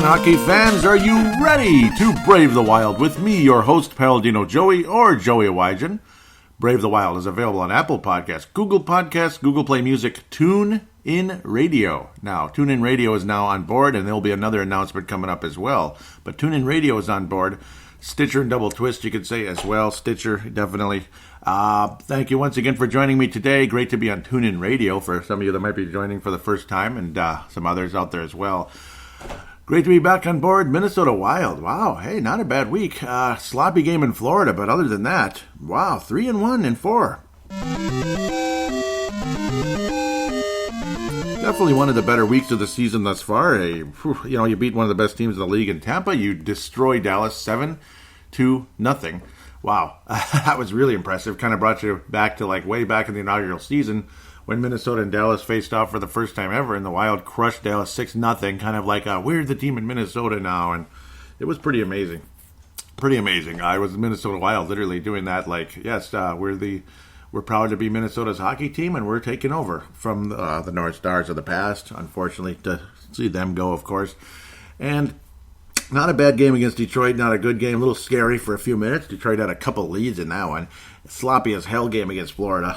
hockey fans, are you ready to brave the wild with me, your host, Paladino Joey, or Joey Wygen? Brave the Wild is available on Apple Podcasts, Google Play Music, TuneIn Radio. Now, TuneIn Radio is now on board, and there will be another announcement coming up as well. But TuneIn Radio is on board. Stitcher and Double Twist, you could say as well. Stitcher, definitely. Thank you once again for joining me today. Great to be on TuneIn Radio for some of you that might be joining for the first time, and some others out there as well. Great to be back on board. Minnesota Wild. Wow. Hey, not a bad week. Sloppy game in Florida, but other than that, wow, 3-1 in 4. Definitely one of the better weeks of the season thus far. You beat one of the best teams in the league in Tampa. You destroyed Dallas 7-0. Wow. That was really impressive. Kind of brought you back to way back in the inaugural season, when Minnesota and Dallas faced off for the first time ever, and the Wild crushed Dallas 6-0, kind of like, we're the team in Minnesota now, and it was pretty amazing. Pretty amazing. I was the Minnesota Wild literally doing that, yes, we're proud to be Minnesota's hockey team, and we're taking over from the North Stars of the past, unfortunately, to see them go, of course. And not a bad game against Detroit, not a good game, a little scary for a few minutes. Detroit had a couple leads in that one. Sloppy as hell game against Florida.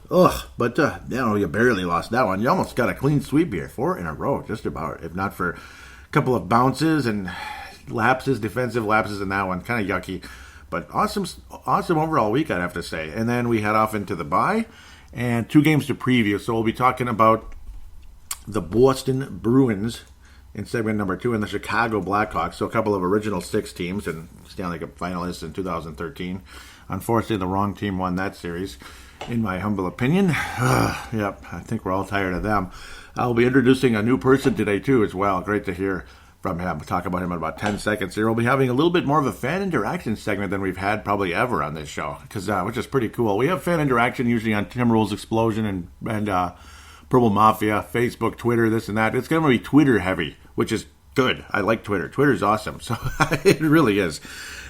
But, you barely lost that one. You almost got a clean sweep here. 4 in a row, just about, if not for a couple of bounces and lapses, defensive lapses in that one. Kind of yucky. But awesome overall week, I'd have to say. And then we head off into the bye and 2 games to preview. So we'll be talking about the Boston Bruins in segment number 2, and the Chicago Blackhawks. So a couple of original 6 teams and Stanley Cup finalists in 2013. Unfortunately, the wrong team won that series, in my humble opinion. Yep, I think we're all tired of them. I'll be introducing a new person today, too, as well. Great to hear from him. We'll talk about him in about 10 seconds here. We'll be having a little bit more of a fan interaction segment than we've had probably ever on this show, which is pretty cool. We have fan interaction usually on Timberwolves Explosion and Purple Mafia, Facebook, Twitter, this and that. It's going to be Twitter heavy, which is good. I like Twitter. Twitter's awesome. So it really is.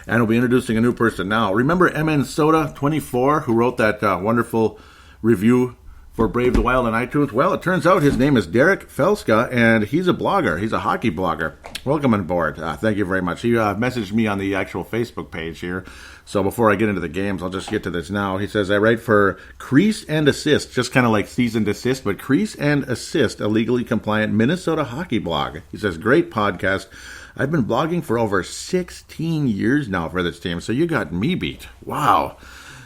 And we'll be introducing a new person now. Remember MN Soda 24, who wrote that wonderful review for Brave the Wild on iTunes? Well, it turns out his name is Derek Felska, and he's a blogger. He's a hockey blogger. Welcome on board. Thank you very much. He messaged me on the actual Facebook page here. So before I get into the games, I'll just get to this now. He says, I write for Crease and Assist, just kind of like Cease and Desist, but Crease and Assist, a legally compliant Minnesota hockey blog. He says, great podcast. I've been blogging for over 16 years now for this team, so you got me beat. Wow.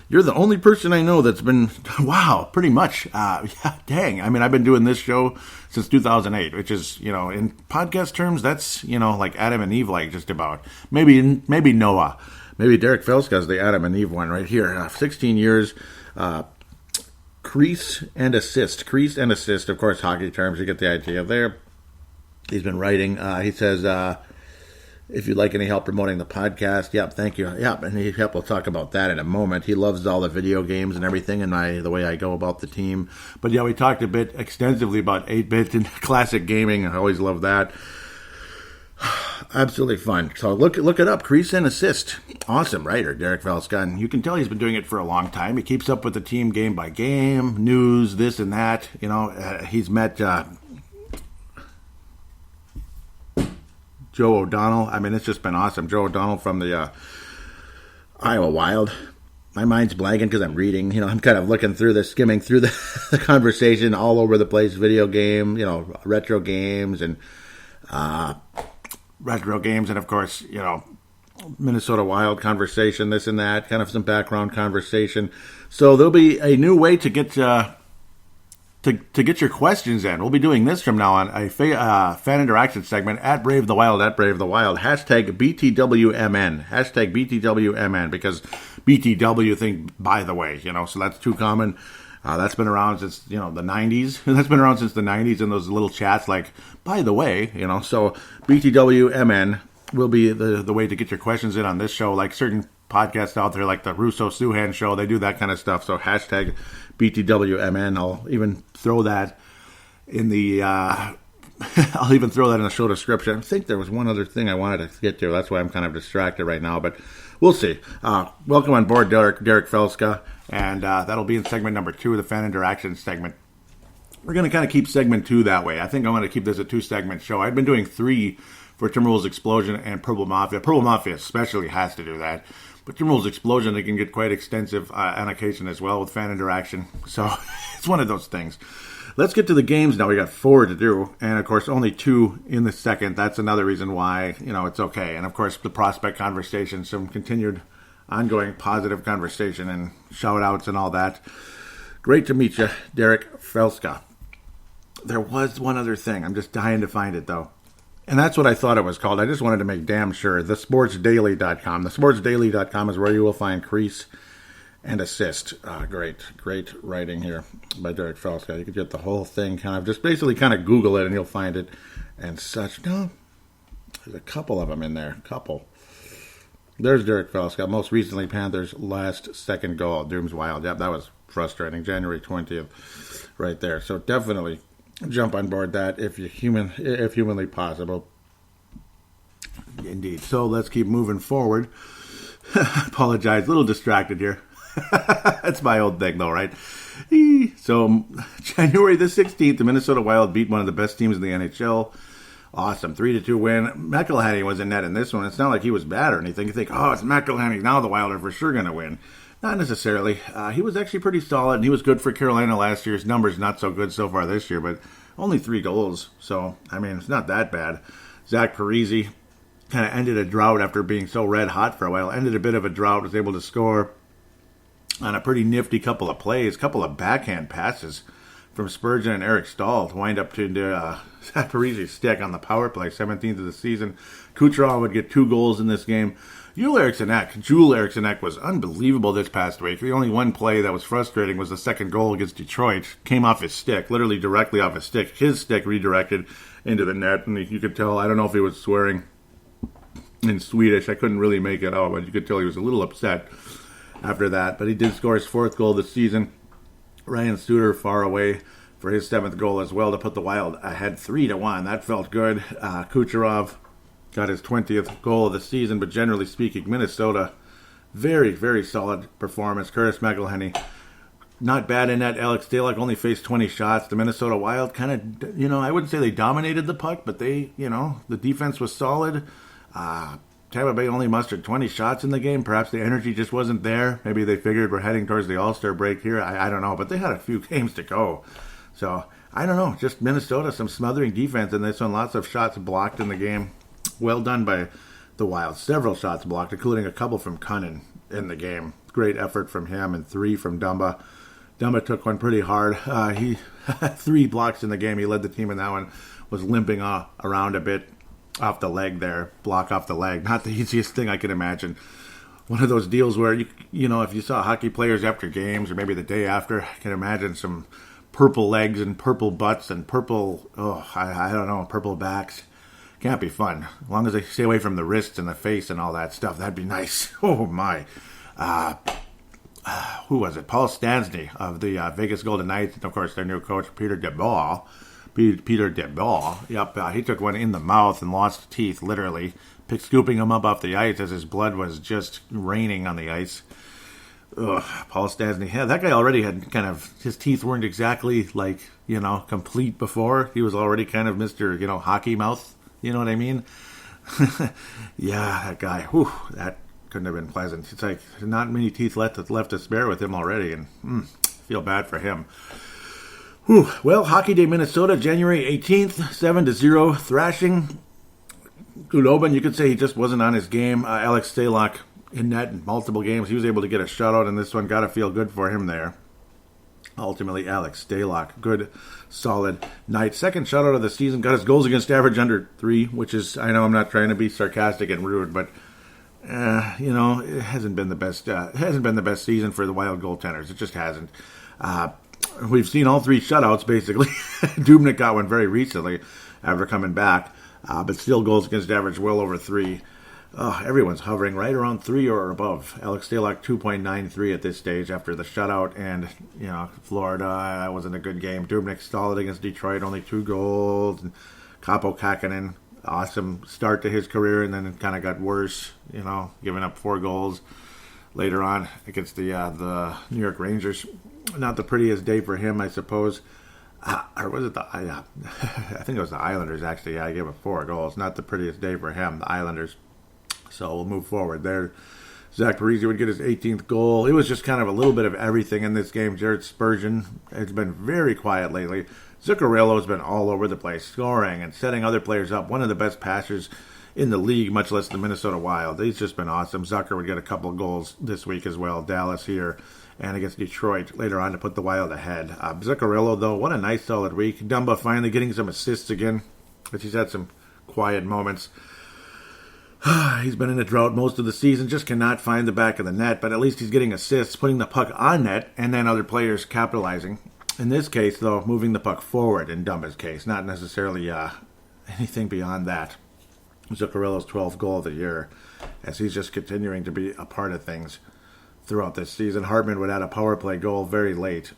You're the only person I know that's been, pretty much. Dang. I mean, I've been doing this show since 2008, which is, in podcast terms, that's, like Adam and Eve, just about. Maybe Noah. Maybe Derek Felska's the Adam and Eve one right here. 16 years. Crease and assist. Crease and assist, of course, hockey terms. You get the idea there. He's been writing. He says, if you'd like any help promoting the podcast, yep, thank you. Yep, and we'll talk about that in a moment. He loves all the video games and everything and the way I go about the team. But yeah, we talked a bit extensively about 8-bit and classic gaming. I always love that. Absolutely fun. So look it up. Crease and Assist. Awesome writer, Derek Felska. And you can tell he's been doing it for a long time. He keeps up with the team game by game, news, this and that. He's met Joe O'Donnell. I mean, it's just been awesome. Joe O'Donnell from the Iowa Wild. My mind's blanking because I'm reading. I'm kind of looking through this, skimming through the conversation all over the place. Video game, retro games and of course, Minnesota Wild conversation, this and that, kind of some background conversation. So there'll be a new way to get to get your questions in. We'll be doing this from now on, a fan interaction segment at Brave the Wild, hashtag BTWMN, because BTW think, by the way, so that's too common. That's been around since, the 90s. That's been around since the 90s in those little chats like, by the way, so BTWMN will be the way to get your questions in on this show. Like certain podcasts out there, like the Russo-Suhan show, they do that kind of stuff. So hashtag BTWMN. I'll even throw that in the show description. I think there was one other thing I wanted to get to. That's why I'm kind of distracted right now, but we'll see. Welcome on board, Derek Felska, and that'll be in segment number 2 of the fan interaction segment. We're going to kind of keep segment 2 that way. I think I'm going to keep this a 2-segment show. I've been doing 3 for Timberwolves Explosion and Purple Mafia. Purple Mafia especially has to do that. But Timberwolves Explosion, they can get quite extensive on occasion as well with fan interaction. So it's one of those things. Let's get to the games now. We got 4 to do, and of course only 2 in the second. That's another reason why, it's okay. And of course the prospect conversation, some continued ongoing positive conversation and shout-outs and all that. Great to meet you, Derek Felska. There was one other thing. I'm just dying to find it, though. And that's what I thought it was called. I just wanted to make damn sure. TheSportsDaily.com. TheSportsDaily.com is where you will find crease and assist. Great writing here by Derek Felska. You could get the whole thing just basically Google it and you'll find it and such. No, there's a couple of them in there. There's Derek Felska. Most recently, Panthers' last second goal. Doom's Wild. Yep, that was frustrating. January 20th right there. So definitely jump on board that if humanly possible. Indeed. So let's keep moving forward. Apologize, a little distracted here. That's my old thing, though, right? So January the 16th, the Minnesota Wild beat one of the best teams in the NHL. Awesome, 3-2 win. McElhinney was in net in this one. It's not like he was bad or anything. You think, it's McElhinney. Now the Wild are for sure going to win. Not necessarily. He was actually pretty solid, and he was good for Carolina last year. His numbers not so good so far this year, but only 3 goals. So, it's not that bad. Zach Parise kind of ended a drought after being so red hot for a while. Ended a bit of a drought, was able to score on a pretty nifty couple of plays, couple of backhand passes from Spurgeon and Eric Stahl to wind up to Zach Parise's stick on the power play, 17th of the season. Kucherov would get 2 goals in this game. Joel Eriksson Ek was unbelievable this past week. The only one play that was frustrating was the second goal against Detroit. Came off his stick, literally directly off his stick. His stick redirected into the net, and you could tell, I don't know if he was swearing in Swedish. I couldn't really make it out, but you could tell he was a little upset after that. But he did score his 4th goal this season. Ryan Suter far away for his 7th goal as well to put the Wild ahead 3-1. That felt good. Kucherov got his 20th goal of the season, but generally speaking, Minnesota, very, very solid performance. Curtis McElhinney, not bad in net. Alex Stalock only faced 20 shots. The Minnesota Wild kind of, I wouldn't say they dominated the puck, but they, the defense was solid. Tampa Bay only mustered 20 shots in the game. Perhaps the energy just wasn't there. Maybe they figured we're heading towards the All-Star break here. I don't know, but they had a few games to go. So, I don't know. Just Minnesota, some smothering defense in this one. Lots of shots blocked in the game. Well done by the Wild. Several shots blocked, including a couple from Cunnin in the game. Great effort from him and 3 from Dumba. Dumba took one pretty hard. He had 3 blocks in the game. He led the team in that one. Was limping around a bit off the leg there. Block off the leg. Not the easiest thing I could imagine. One of those deals where, if you saw hockey players after games or maybe the day after, I can imagine some purple legs and purple butts and purple, I don't know, purple backs. Can't be fun. As long as they stay away from the wrists and the face and all that stuff, that'd be nice. Oh, my. Who was it? Paul Stastny of the Vegas Golden Knights. And, of course, their new coach, Peter DeBoer. Yep, he took one in the mouth and lost teeth, literally. Scooping him up off the ice as his blood was just raining on the ice. Ugh, Paul Stastny. Yeah, that guy already had his teeth weren't exactly complete before. He was already kind of Mr. Hockey mouth. You know what I mean? Yeah, that guy. Whew, that couldn't have been pleasant. It's like not many teeth left to spare with him already, and feel bad for him. Whew. Well, Hockey Day Minnesota, January 18th, 7-0 thrashing. Khudobin, you could say he just wasn't on his game. Alex Stalock in net in multiple games. He was able to get a shutout in this one. Got to feel good for him there. Ultimately, Alex Stalock, good, solid night. Second shutout of the season. Got his goals against average under 3, which is, I know I'm not trying to be sarcastic and rude, but it hasn't been the best. It hasn't been the best season for the Wild goaltenders. It just hasn't. We've seen all 3 shutouts basically. Dubnyk got one very recently after coming back, but still goals against average well over 3. Everyone's hovering right around 3 or above. Alex Stalock 2.93 at this stage after the shutout, and Florida, that wasn't a good game. Dubnyk solid against Detroit, only 2 goals. And Kaapo Kähkönen, awesome start to his career, and then it kind of got worse. Giving up 4 goals later on against the New York Rangers. Not the prettiest day for him, I suppose. Or was it I think it was the Islanders, actually. Yeah, I gave it 4 goals. Not the prettiest day for him, the Islanders. So we'll move forward there. Zach Parise would get his 18th goal. It was just kind of a little bit of everything in this game. Jared Spurgeon has been very quiet lately. Zuccarello has been all over the place, scoring and setting other players up. One of the best passers in the league, much less the Minnesota Wild. He's just been awesome. Zucker would get a couple of goals this week as well. Dallas here and against Detroit later on to put the Wild ahead. Zuccarello, though, what a nice solid week. Dumba finally getting some assists again, but he's had some quiet moments. He's been in a drought most of the season, just cannot find the back of the net, but at least he's getting assists, putting the puck on net, and then other players capitalizing. In this case, though, moving the puck forward in Dumba's case, not necessarily anything beyond that. Zuccarello's 12th goal of the year, as he's just continuing to be a part of things throughout this season. Hartman would add a power play goal very late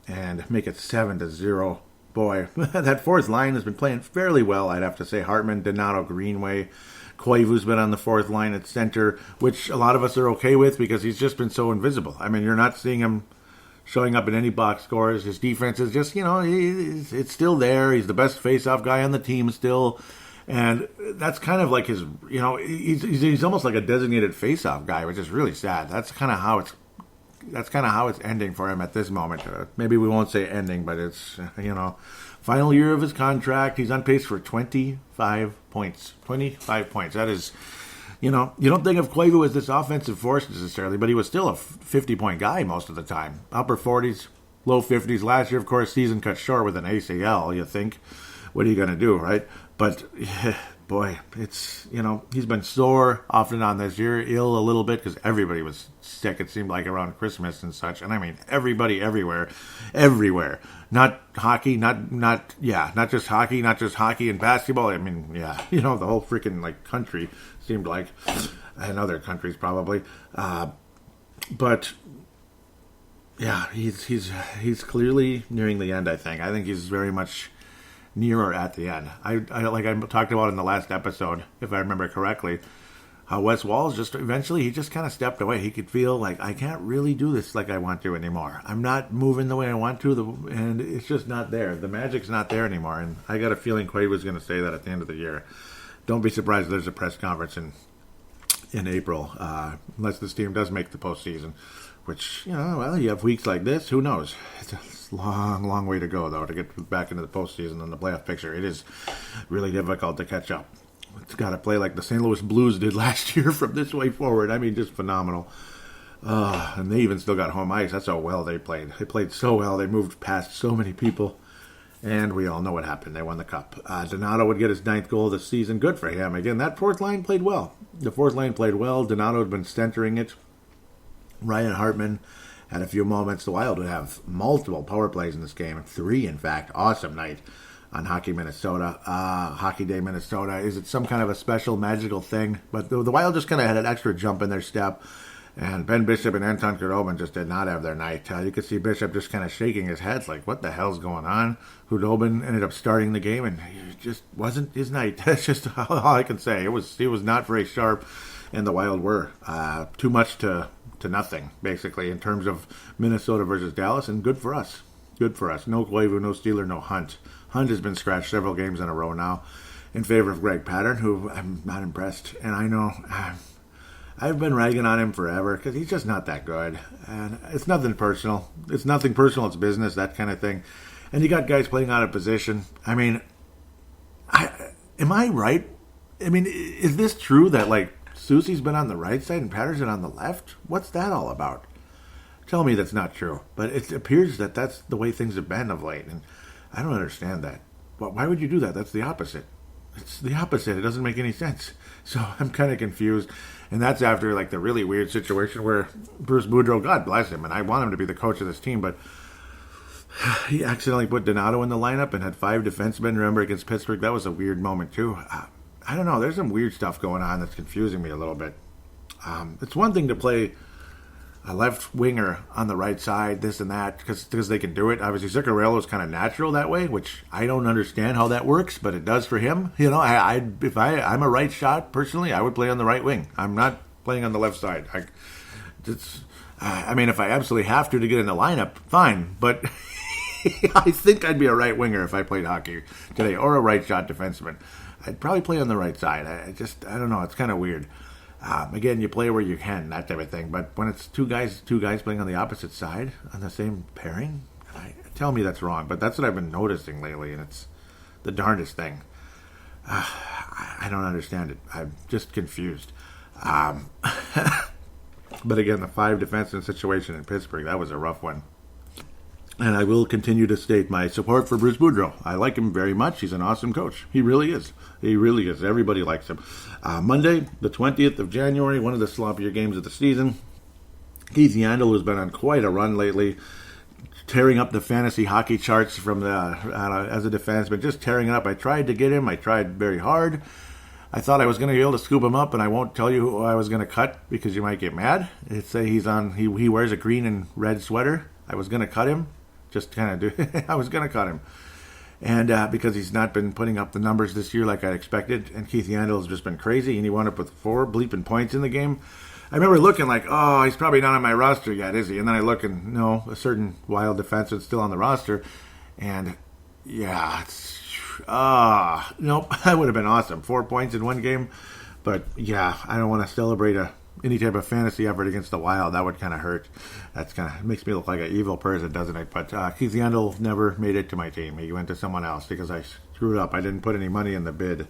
and make it 7-0. Boy, that fourth line has been playing fairly well, I'd have to say. Hartman, Donato, Greenway. Koivu's been on the fourth line at center, which a lot of us are okay with because he's just been so invisible. I mean, you're not seeing him showing up in any box scores. His defense is just, it's still there. He's the best face-off guy on the team still. And that's kind of like his, he's almost like a designated face-off guy, which is really sad. That's kind of how it's ending for him at this moment. Maybe we won't say ending, but it's, final year of his contract. He's on pace for 25 points. 25 points. That is, you don't think of Koivu as this offensive force necessarily, but he was still a 50-point guy most of the time. Upper 40s, low 50s. Last year, of course, season cut short with an ACL, you think. What are you going to do, right? But, boy, it's, he's been sore off and on this year, ill a little bit because everybody was sick, it seemed like, around Christmas and such. And I mean, everybody everywhere. Not hockey, not just hockey, not just hockey and basketball. I mean, the whole freaking, country seemed like, and other countries probably. But, yeah, he's clearly nearing the end, I think. I think he's very much near or at the end. I talked about in the last episode, if I remember correctly, how Wes Walz just kind of stepped away. He could feel like, I can't really do this like I want to anymore. I'm not moving the way I want to, and it's just not there. The magic's not there anymore, and I got a feeling Quaid was going to say that at the end of the year. Don't be surprised if there's a press conference in April, unless this team does make the postseason, which, you have weeks like this, who knows? It's a long, long way to go, though, to get back into the postseason and the playoff picture. It is really difficult to catch up. It's got to play like the St. Louis Blues did last year from this way forward. I mean, just phenomenal. And they even still got home ice. That's how well they played. They played so well. They moved past so many people. And we all know what happened. They won the cup. Donato would get his 9th goal of the season. Good for him. Again, that fourth line played well. The fourth line played well. Donato had been centering it. Ryan Hartman had a few moments. The Wild would have multiple power plays in this game. 3, in fact. Awesome night on Hockey Minnesota. Hockey Day Minnesota. Is it some kind of a special magical thing? But the Wild just kind of had an extra jump in their step. And Ben Bishop and Anton Khudobin just did not have their night. You could see Bishop just kind of shaking his head like, what the hell's going on? Khudobin ended up starting the game, and it just wasn't his night. That's just all I can say. It was not very sharp, and the Wild were. Too much to nothing, basically, in terms of Minnesota versus Dallas, and good for us. Good for us. No Koivu, no Steeler, no Hunt. Hunt has been scratched several games in a row now in favor of Greg Pattern, who I'm not impressed. And I know I've been ragging on him forever because he's just not that good. And it's nothing personal. It's nothing personal. It's business, that kind of thing. And you got guys playing out of position. I mean, am I right? I mean, is this true that, Soucy's been on the right side and Patterson on the left? What's that all about? Tell me that's not true. But it appears that that's the way things have been of late. And I don't understand that. But why would you do that? That's the opposite. It's the opposite. It doesn't make any sense. So I'm kind of confused. And that's after, the really weird situation where Bruce Boudreau, God bless him, and I want him to be the coach of this team, but he accidentally put Donato in the lineup and had 5 defensemen. Remember, against Pittsburgh? That was a weird moment, too. I don't know. There's some weird stuff going on that's confusing me a little bit. It's one thing to play a left winger on the right side, this and that, because they can do it. Obviously, Zuccarello is kind of natural that way, which I don't understand how that works, but it does for him. If I'm a right shot, personally, I would play on the right wing. I'm not playing on the left side. If I absolutely have to get in the lineup, fine, but I think I'd be a right winger if I played hockey today, or a right shot defenseman. I'd probably play on the right side. I don't know. It's kind of weird. Again, you play where you can, that type of thing. But when it's two guys playing on the opposite side on the same pairing, tell me that's wrong. But that's what I've been noticing lately, and it's the darndest thing. I don't understand it. I'm just confused. But again, the 5 defenseman situation in Pittsburgh, that was a rough one. And I will continue to state my support for Bruce Boudreau. I like him very much. He's an awesome coach. He really is. He really is. Everybody likes him. Monday, the 20th of January, one of the sloppier games of the season. Keith Yandel, who's been on quite a run lately, tearing up the fantasy hockey charts from as a defenseman, just tearing it up. I tried to get him. I tried very hard. I thought I was going to be able to scoop him up, and I won't tell you who I was going to cut because you might get mad. It's say he wears a green and red sweater. I was going to cut him. Just kind of I was going to cut him. And because he's not been putting up the numbers this year like I expected, and Keith Yandel has just been crazy, and he wound up with 4 bleeping points in the game. I remember looking like, oh, he's probably not on my roster yet, is he? And then I look and, no, a certain Wild defenseman's still on the roster. And, yeah, nope, that would have been awesome. 4 points in one game. But, yeah, I don't want to celebrate any type of fantasy effort against the Wild. That would kind of hurt. That's kind of makes me look like an evil person, doesn't it? But Keith Yandel never made it to my team. He went to someone else because I screwed up. I didn't put any money in the bid.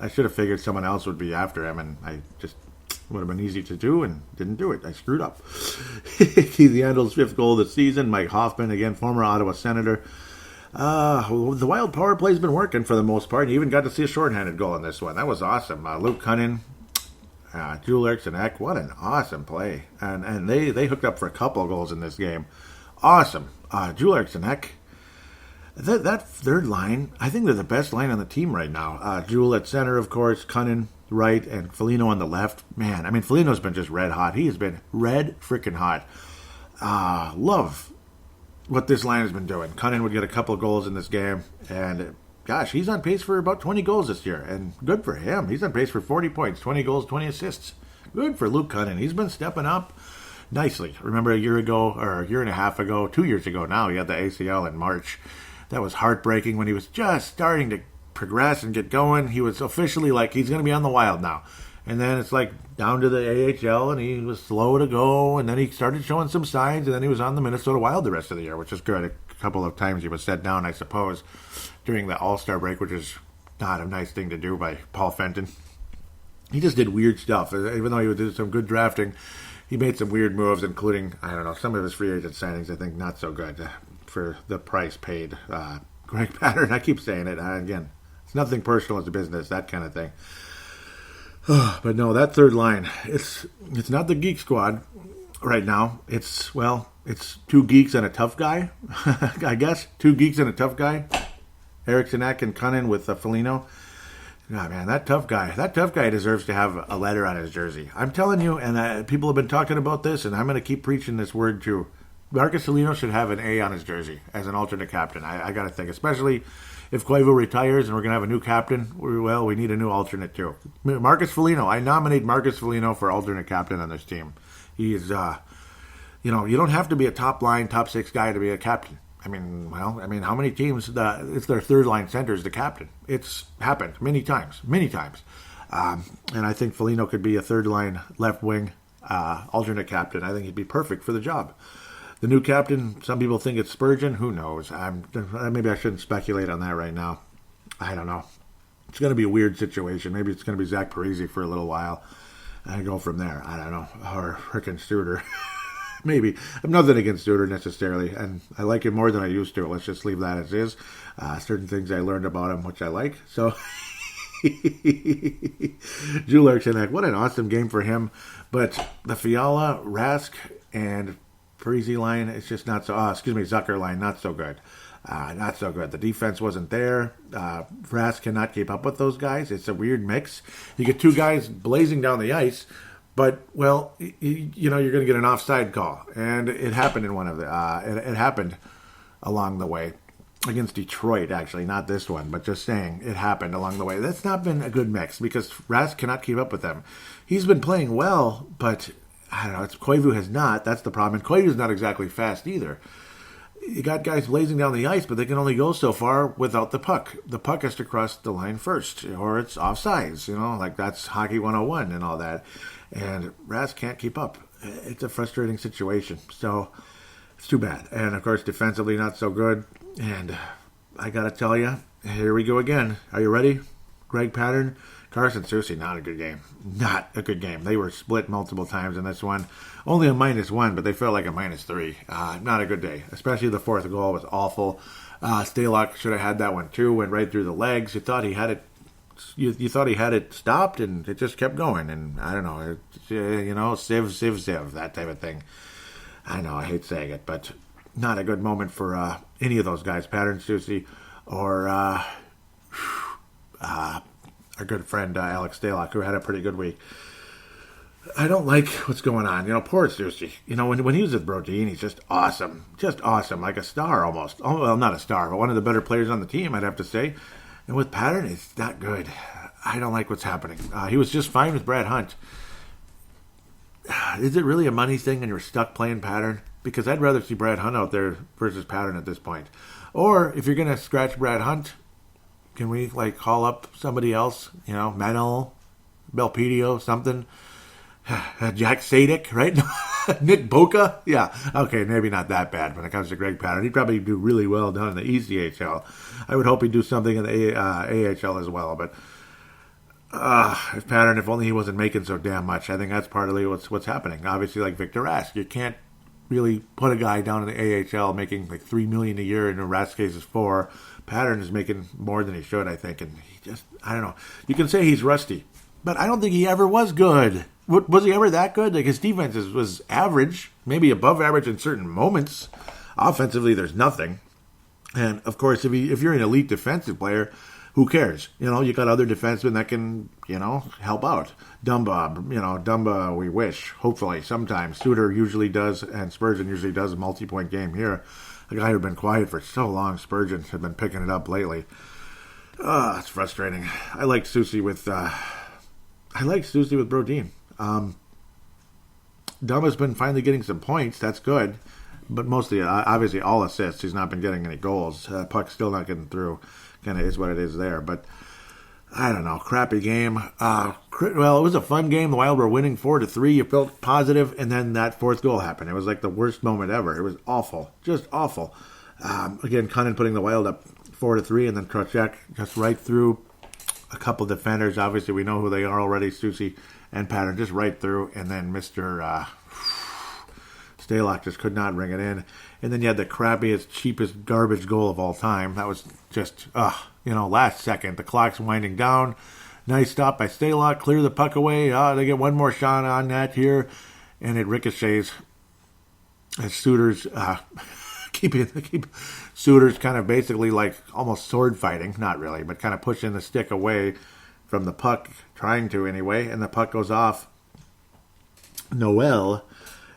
I should have figured someone else would be after him, and I just would have been easy to do and didn't do it. I screwed up. Keith Yandel's 5th goal of the season. Mike Hoffman, again, former Ottawa Senator. The Wild power play's been working for the most part. You even got to see a shorthanded goal in this one. That was awesome. Luke Cunnin, Joel Eriksson Ek, what an awesome play. And they hooked up for a couple of goals in this game. Awesome. Joel Eriksson Ek, that third line, I think they're the best line on the team right now. Joel at center, of course, Cunnin right, and Foligno on the left. Man, I mean, Foligno's been just red hot. He has been red freaking hot. Love what this line has been doing. Cunnin would get a couple of goals in this game, and gosh, he's on pace for about 20 goals this year, and good for him. He's on pace for 40 points, 20 goals, 20 assists. Good for Luke Cunnin. He's been stepping up nicely. Remember a year ago, or a year and a half ago, 2 years ago now, he had the ACL in March. That was heartbreaking when he was just starting to progress and get going. He was officially like, he's going to be on the Wild now. And then it's like down to the AHL, and he was slow to go, and then he started showing some signs, and then he was on the Minnesota Wild the rest of the year, which is good. A couple of times he was set down, I suppose, during the All-Star break, which is not a nice thing to do by Paul Fenton. He just did weird stuff. Even though he did some good drafting, he made some weird moves, including, I don't know, some of his free agent signings, I think, not so good for the price paid. Greg Pattern, I keep saying it. Again, it's nothing personal, it's a business, that kind of thing. But no, that third line, it's not the geek squad right now. It's 2 geeks and a tough guy, I guess. 2 geeks and a tough guy. Eriksson Ek and Cunnin with Foligno. Oh, man, that tough guy deserves to have a letter on his jersey. I'm telling you, and people have been talking about this, and I'm going to keep preaching this word too. Marcus Foligno should have an A on his jersey as an alternate captain. I got to think, especially if Koivu retires and we're going to have a new captain, we need a new alternate too. Marcus Foligno, I nominate Marcus Foligno for alternate captain on this team. He is, you don't have to be a top line, top 6 guy to be a captain. I mean, how many teams, it's their third line center is the captain? It's happened many times. And I think Foligno could be a third line left wing alternate captain. I think he'd be perfect for the job. The new captain, some people think it's Spurgeon. Who knows? Maybe I shouldn't speculate on that right now. I don't know. It's going to be a weird situation. Maybe it's going to be Zach Parise for a little while and go from there. I don't know. Or frickin' Studer. Maybe. I'm nothing against Studer necessarily, and I like him more than I used to. Let's just leave that as is. Certain things I learned about him, which I like. So, Joel Eriksson, what an awesome game for him. But the Fiala, Rask, and Parise line, it's just not so, Zucker line, not so good. Not so good. The defense wasn't there. Rask cannot keep up with those guys. It's a weird mix. You get 2 guys blazing down the ice, but, you're going to get an offside call. And it happened in one of the, it happened along the way. Against Detroit, actually, not this one, but just saying it happened along the way. That's not been a good mix because Rask cannot keep up with them. He's been playing well, but I don't know, Koivu has not. That's the problem. And Koivu's not exactly fast either. you got guys blazing down the ice, but they can only go so far without the puck. The puck has to cross the line first, or it's offsides, like that's hockey 101 and all that. And Rask can't keep up. It's a frustrating situation. So it's too bad. And of course, defensively, not so good. And I got to tell you, here we go again. Are you ready? Greg Pattern, Carson Soucy, not a good game. Not a good game. They were split multiple times in this one. Only a -1, but they felt like a -3. Not a good day. Especially the fourth goal was awful. Stalock should have had that one too. Went right through the legs. You thought he had it. You thought he had it stopped, and it just kept going. And I don't know, sieve, that type of thing. I know, I hate saying it, but not a good moment for any of those guys, Pattern, Soucy, or our good friend Alex Stalock, who had a pretty good week. I don't like what's going on. Poor Soucy. When he was with Brodin, he's just awesome, like a star almost. Oh, well, not a star, but one of the better players on the team, I'd have to say. And with Pattern, it's not good. I don't like what's happening. He was just fine with Brad Hunt. Is it really a money thing and you're stuck playing Pattern? Because I'd rather see Brad Hunt out there versus Pattern at this point. Or if you're going to scratch Brad Hunt, can we call up somebody else? Menel, Belpedio, something. Jack Sadek, right? Nick Boca? Yeah. Okay, maybe not that bad when it comes to Greg Pattern. He'd probably do really well down in the ECHL. I would hope he'd do something in the AHL as well. But if Pattern, if only he wasn't making so damn much. I think that's partly what's happening. Obviously, like Victor Rask, you can't really put a guy down in the AHL making $3 million a year. In Rask's case is $4 million. Pattern is making more than he should, I think. And he just, I don't know. You can say he's rusty, but I don't think he ever was good. Was he ever that good? His defense was average, maybe above average in certain moments. Offensively, there's nothing. And, of course, if you're an elite defensive player, who cares? You got other defensemen that can, help out. Dumba, we wish, hopefully, sometimes. Suter usually does, and Spurgeon usually does a multi-point game here. A guy who'd been quiet for so long, Spurgeon, had been picking it up lately. It's frustrating. I like Soucy with Brodin. Dumba's been finally getting some points. That's good. But mostly, obviously, all assists. He's not been getting any goals. Puck's still not getting through. Kind of is what it is there. But, I don't know. Crappy game. Well, it was a fun game. The Wild were winning 4-3. You felt positive, and then that fourth goal happened. It was like the worst moment ever. It was awful. Just awful. Again, Cunnin putting the Wild up 4-3, and then Trocheck just right through a couple defenders. Obviously, we know who they are already, Soucy and Pattern, just right through. And then Mr. Stalock just could not ring it in. And then you had the crappiest, cheapest garbage goal of all time. That was just, last second. The clock's winding down. Nice stop by Stalock. Clear the puck away. They get one more shot on net here. And it ricochets as Suter's keep Suter's kind of basically like almost sword fighting. Not really, but kind of pushing the stick away from the puck. Trying to anyway. And the puck goes off Noel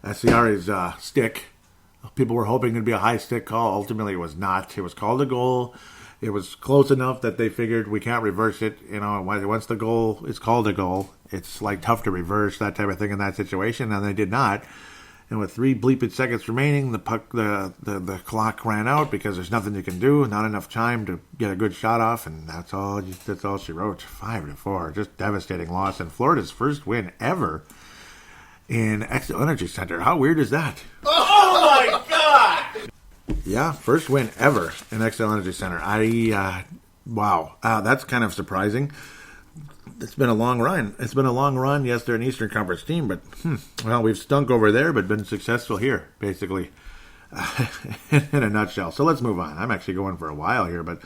Asiari's stick. People were hoping it'd be a high stick call. Ultimately, it was not. It was called a goal. It was close enough that they figured we can't reverse it. Once the goal is called a goal, it's tough to reverse that type of thing in that situation, and they did not. And with 3 bleeping seconds remaining, the clock ran out because there's nothing you can do. Not enough time to get a good shot off, and that's all she wrote. 5-4, just devastating loss, and Florida's first win ever in Xcel Energy Center. How weird is that? Oh my God! Yeah, first win ever in Xcel Energy Center. Wow. That's kind of surprising. It's been a long run. Yes, they're an Eastern Conference team, but well, we've stunk over there, but been successful here, basically, in a nutshell. So let's move on. I'm actually going for a while here, but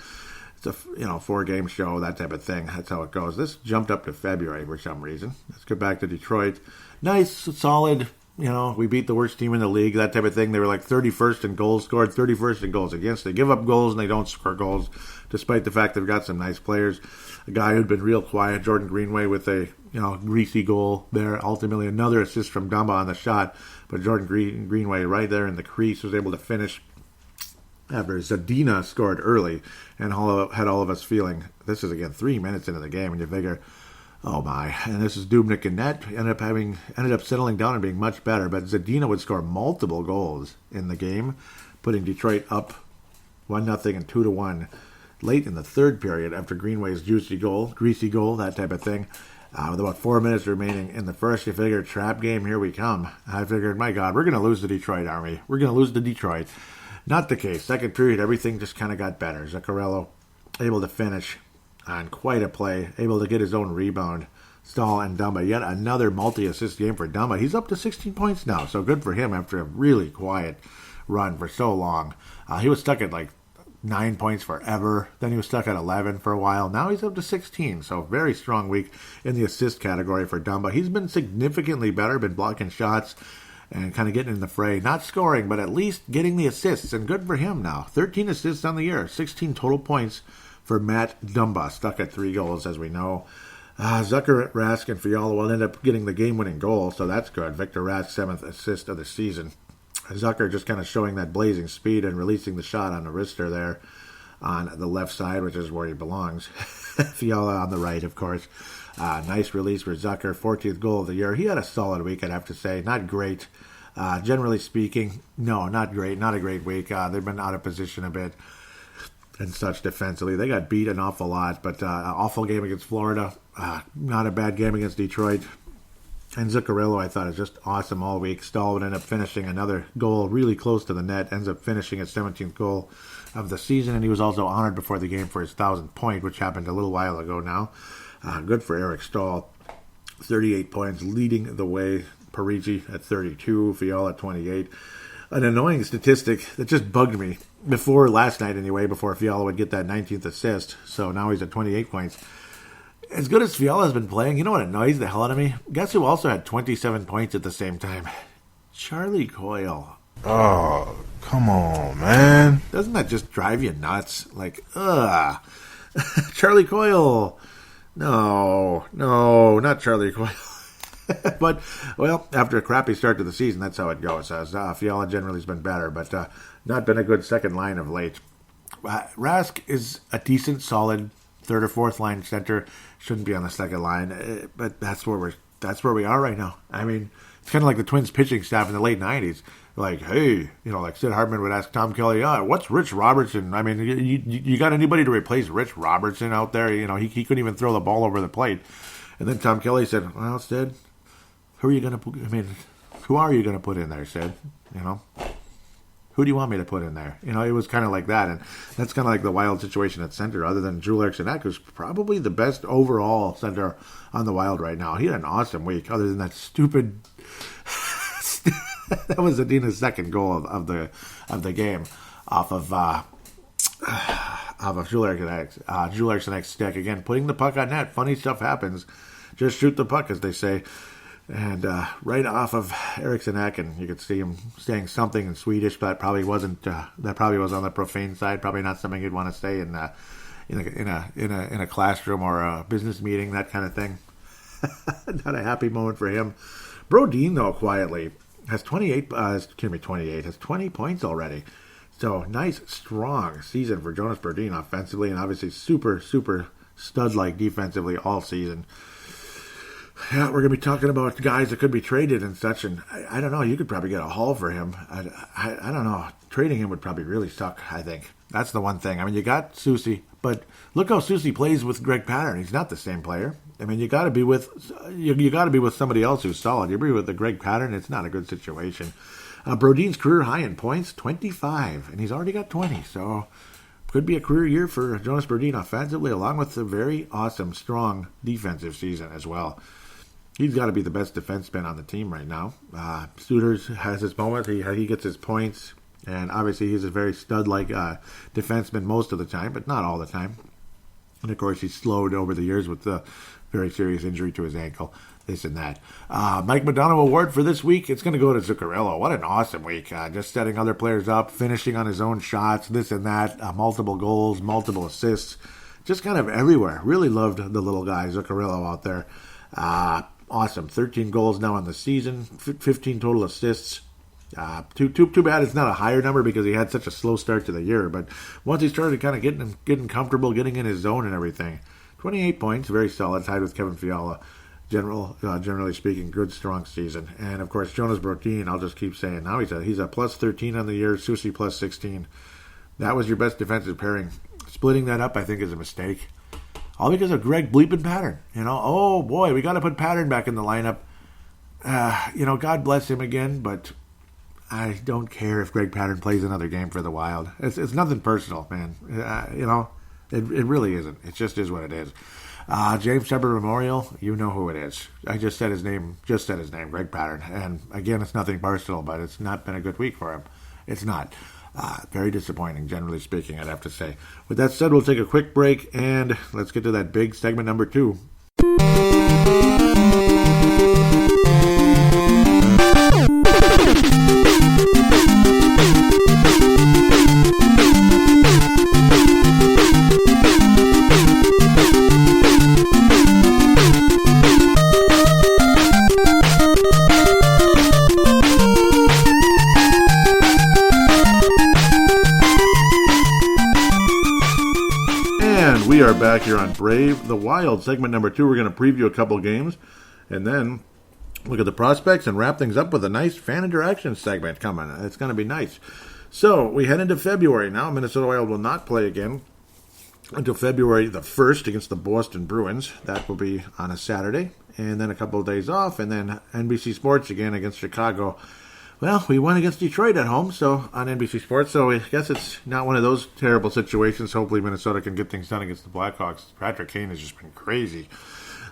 it's a 4-game show, that type of thing. That's how it goes. This jumped up to February for some reason. Let's get back to Detroit. Nice, solid. We beat the worst team in the league, that type of thing. They were 31st in goals scored, 31st in goals against. They give up goals and they don't score goals, despite the fact they've got some nice players. A guy who'd been real quiet, Jordan Greenway, with a greasy goal there. Ultimately, another assist from Dumba on the shot, but Jordan Greenway right there in the crease was able to finish after Zadina scored early, and had all of us feeling this is again 3 minutes into the game, and you figure, oh my! And this is Dubnyk and net ended up settling down and being much better. But Zadina would score multiple goals in the game, putting Detroit up 1-0 and 2-1 late in the third period after Greenway's greasy goal, that type of thing. With about 4 minutes remaining in the first, you figure, trap game, here we come. I figured, my God, we're going to lose to Detroit, aren't we? We're going to lose to Detroit. Not the case. Second period, everything just kind of got better. Zuccarello able to finish on quite a play, able to get his own rebound. Stahl and Dumba, yet another multi-assist game for Dumba. He's up to 16 points now, so good for him after a really quiet run for so long. He was stuck at like 9 points forever. Then he was stuck at 11 for a while. Now he's up to 16. So very strong week in the assist category for Dumba. He's been significantly better, been blocking shots and kind of getting in the fray. Not scoring, but at least getting the assists. And good for him now. 13 assists on the year. 16 total points for Matt Dumba. Stuck at 3 goals, as we know. Zucker, Rask, and Fiala will end up getting the game-winning goal. So that's good. Victor Rask's 7th assist of the season. Zucker just kind of showing that blazing speed and releasing the shot on the wrister there on the left side, which is where he belongs. Fiala on the right, of course. Nice release for Zucker, 14th goal of the year. He had a solid week, I'd have to say. Not great. Generally speaking, no, not great. Not a great week. They've been out of position a bit and such defensively. They got beat an awful lot, but awful game against Florida. Not a bad game against Detroit. And Zuccarello, I thought, is just awesome all week. Stahl would end up finishing another goal really close to the net. Ends up finishing his 17th goal of the season. And he was also honored before the game for his 1,000th point, which happened a little while ago now. Good for Eric Stahl. 38 points, leading the way. Parigi at 32. Fiala at 28. An annoying statistic that just bugged me before last night anyway, before Fiala would get that 19th assist. So now he's at 28 points. As good as Fiala has been playing, you know what annoys the hell out of me? Guess who also had 27 points at the same time? Charlie Coyle. Oh, come on, man. Doesn't that just drive you nuts? Like, ugh. Charlie Coyle. No, not Charlie Coyle. But, well, after a crappy start to the season, that's how it goes. Fiala generally has been better, but not been a good second line of late. Rask is a decent, solid third or fourth line center. Shouldn't be on the second line, but that's where we are right now. I mean, it's kind of like the Twins pitching staff in the late 90s. Like, hey, like Sid Hartman would ask Tom Kelly, what's Rich Robertson? I mean, you got anybody to replace Rich Robertson out there? He couldn't even throw the ball over the plate. And then Tom Kelly said, well, Sid, who are you going to put in there, Sid? Who do you want me to put in there? It was kind of like that. And that's kind of like the Wild situation at center, other than Drew Eriksson, who's probably the best overall center on the Wild right now. He had an awesome week, other than that stupid... that was Adina's second goal of the game off of Drew Eriksson's stick. Again, putting the puck on net. Funny stuff happens. Just shoot the puck, as they say. And right off of Eriksson, and you could see him saying something in Swedish, but that probably was on the profane side. Probably not something you'd want to say in a classroom or a business meeting, that kind of thing. Not a happy moment for him. Brodin, though, quietly has 20 points already. So nice, strong season for Jonas Brodin offensively, and obviously super, super stud-like defensively all season. Yeah, we're going to be talking about guys that could be traded and such, and I don't know, you could probably get a haul for him. I don't know. Trading him would probably really suck, I think. That's the one thing. I mean, you got Soucy, but look how Soucy plays with Greg Pattern. He's not the same player. I mean, you got to be with somebody else who's solid. You be with the Greg Pattern, it's not a good situation. Brodin's career high in points, 25, and he's already got 20, so could be a career year for Jonas Brodin offensively, along with a very awesome, strong defensive season as well. He's got to be the best defenseman on the team right now. Suitors has his moment. He gets his points. And obviously he's a very stud-like defenseman most of the time, but not all the time. And of course he's slowed over the years with the very serious injury to his ankle, this and that. Mike Modano Award for this week, it's going to go to Zuccarello. What an awesome week. Just setting other players up, finishing on his own shots, this and that, multiple goals, multiple assists. Just kind of everywhere. Really loved the little guy, Zuccarello, out there. Awesome. 13 goals now in the season, 15 total assists. Too bad it's not a higher number because he had such a slow start to the year. But once he started kind of getting comfortable, getting in his zone and everything, 28 points, very solid, tied with Kevin Fiala. Generally speaking, good, strong season. And, of course, Jonas Brodin, I'll just keep saying, now he's a plus 13 on the year, Susi plus 16. That was your best defensive pairing. Splitting that up, I think, is a mistake. All because of Greg bleeping Pattern. Oh, boy, we got to put Pattern back in the lineup. God bless him again, but I don't care if Greg Pattern plays another game for the Wild. It's nothing personal, man. It really isn't. It just is what it is. James Shepard Memorial, you know who it is. I just said his name, Greg Pattern. And again, it's nothing personal, but it's not been a good week for him. It's not. Very disappointing, generally speaking, I'd have to say. With that said, we'll take a quick break, and let's get to that big segment number 2. We are back here on Brave the Wild, segment number 2. We're going to preview a couple games and then look at the prospects and wrap things up with a nice fan interaction segment coming. It's going to be nice. So we head into February now. Minnesota Wild will not play again until February the 1st against the Boston Bruins. That will be on a Saturday. And then a couple of days off, and then NBC Sports again against Chicago. Well, we won against Detroit at home, so on NBC Sports, so I guess it's not one of those terrible situations. Hopefully Minnesota can get things done against the Blackhawks. Patrick Kane has just been crazy.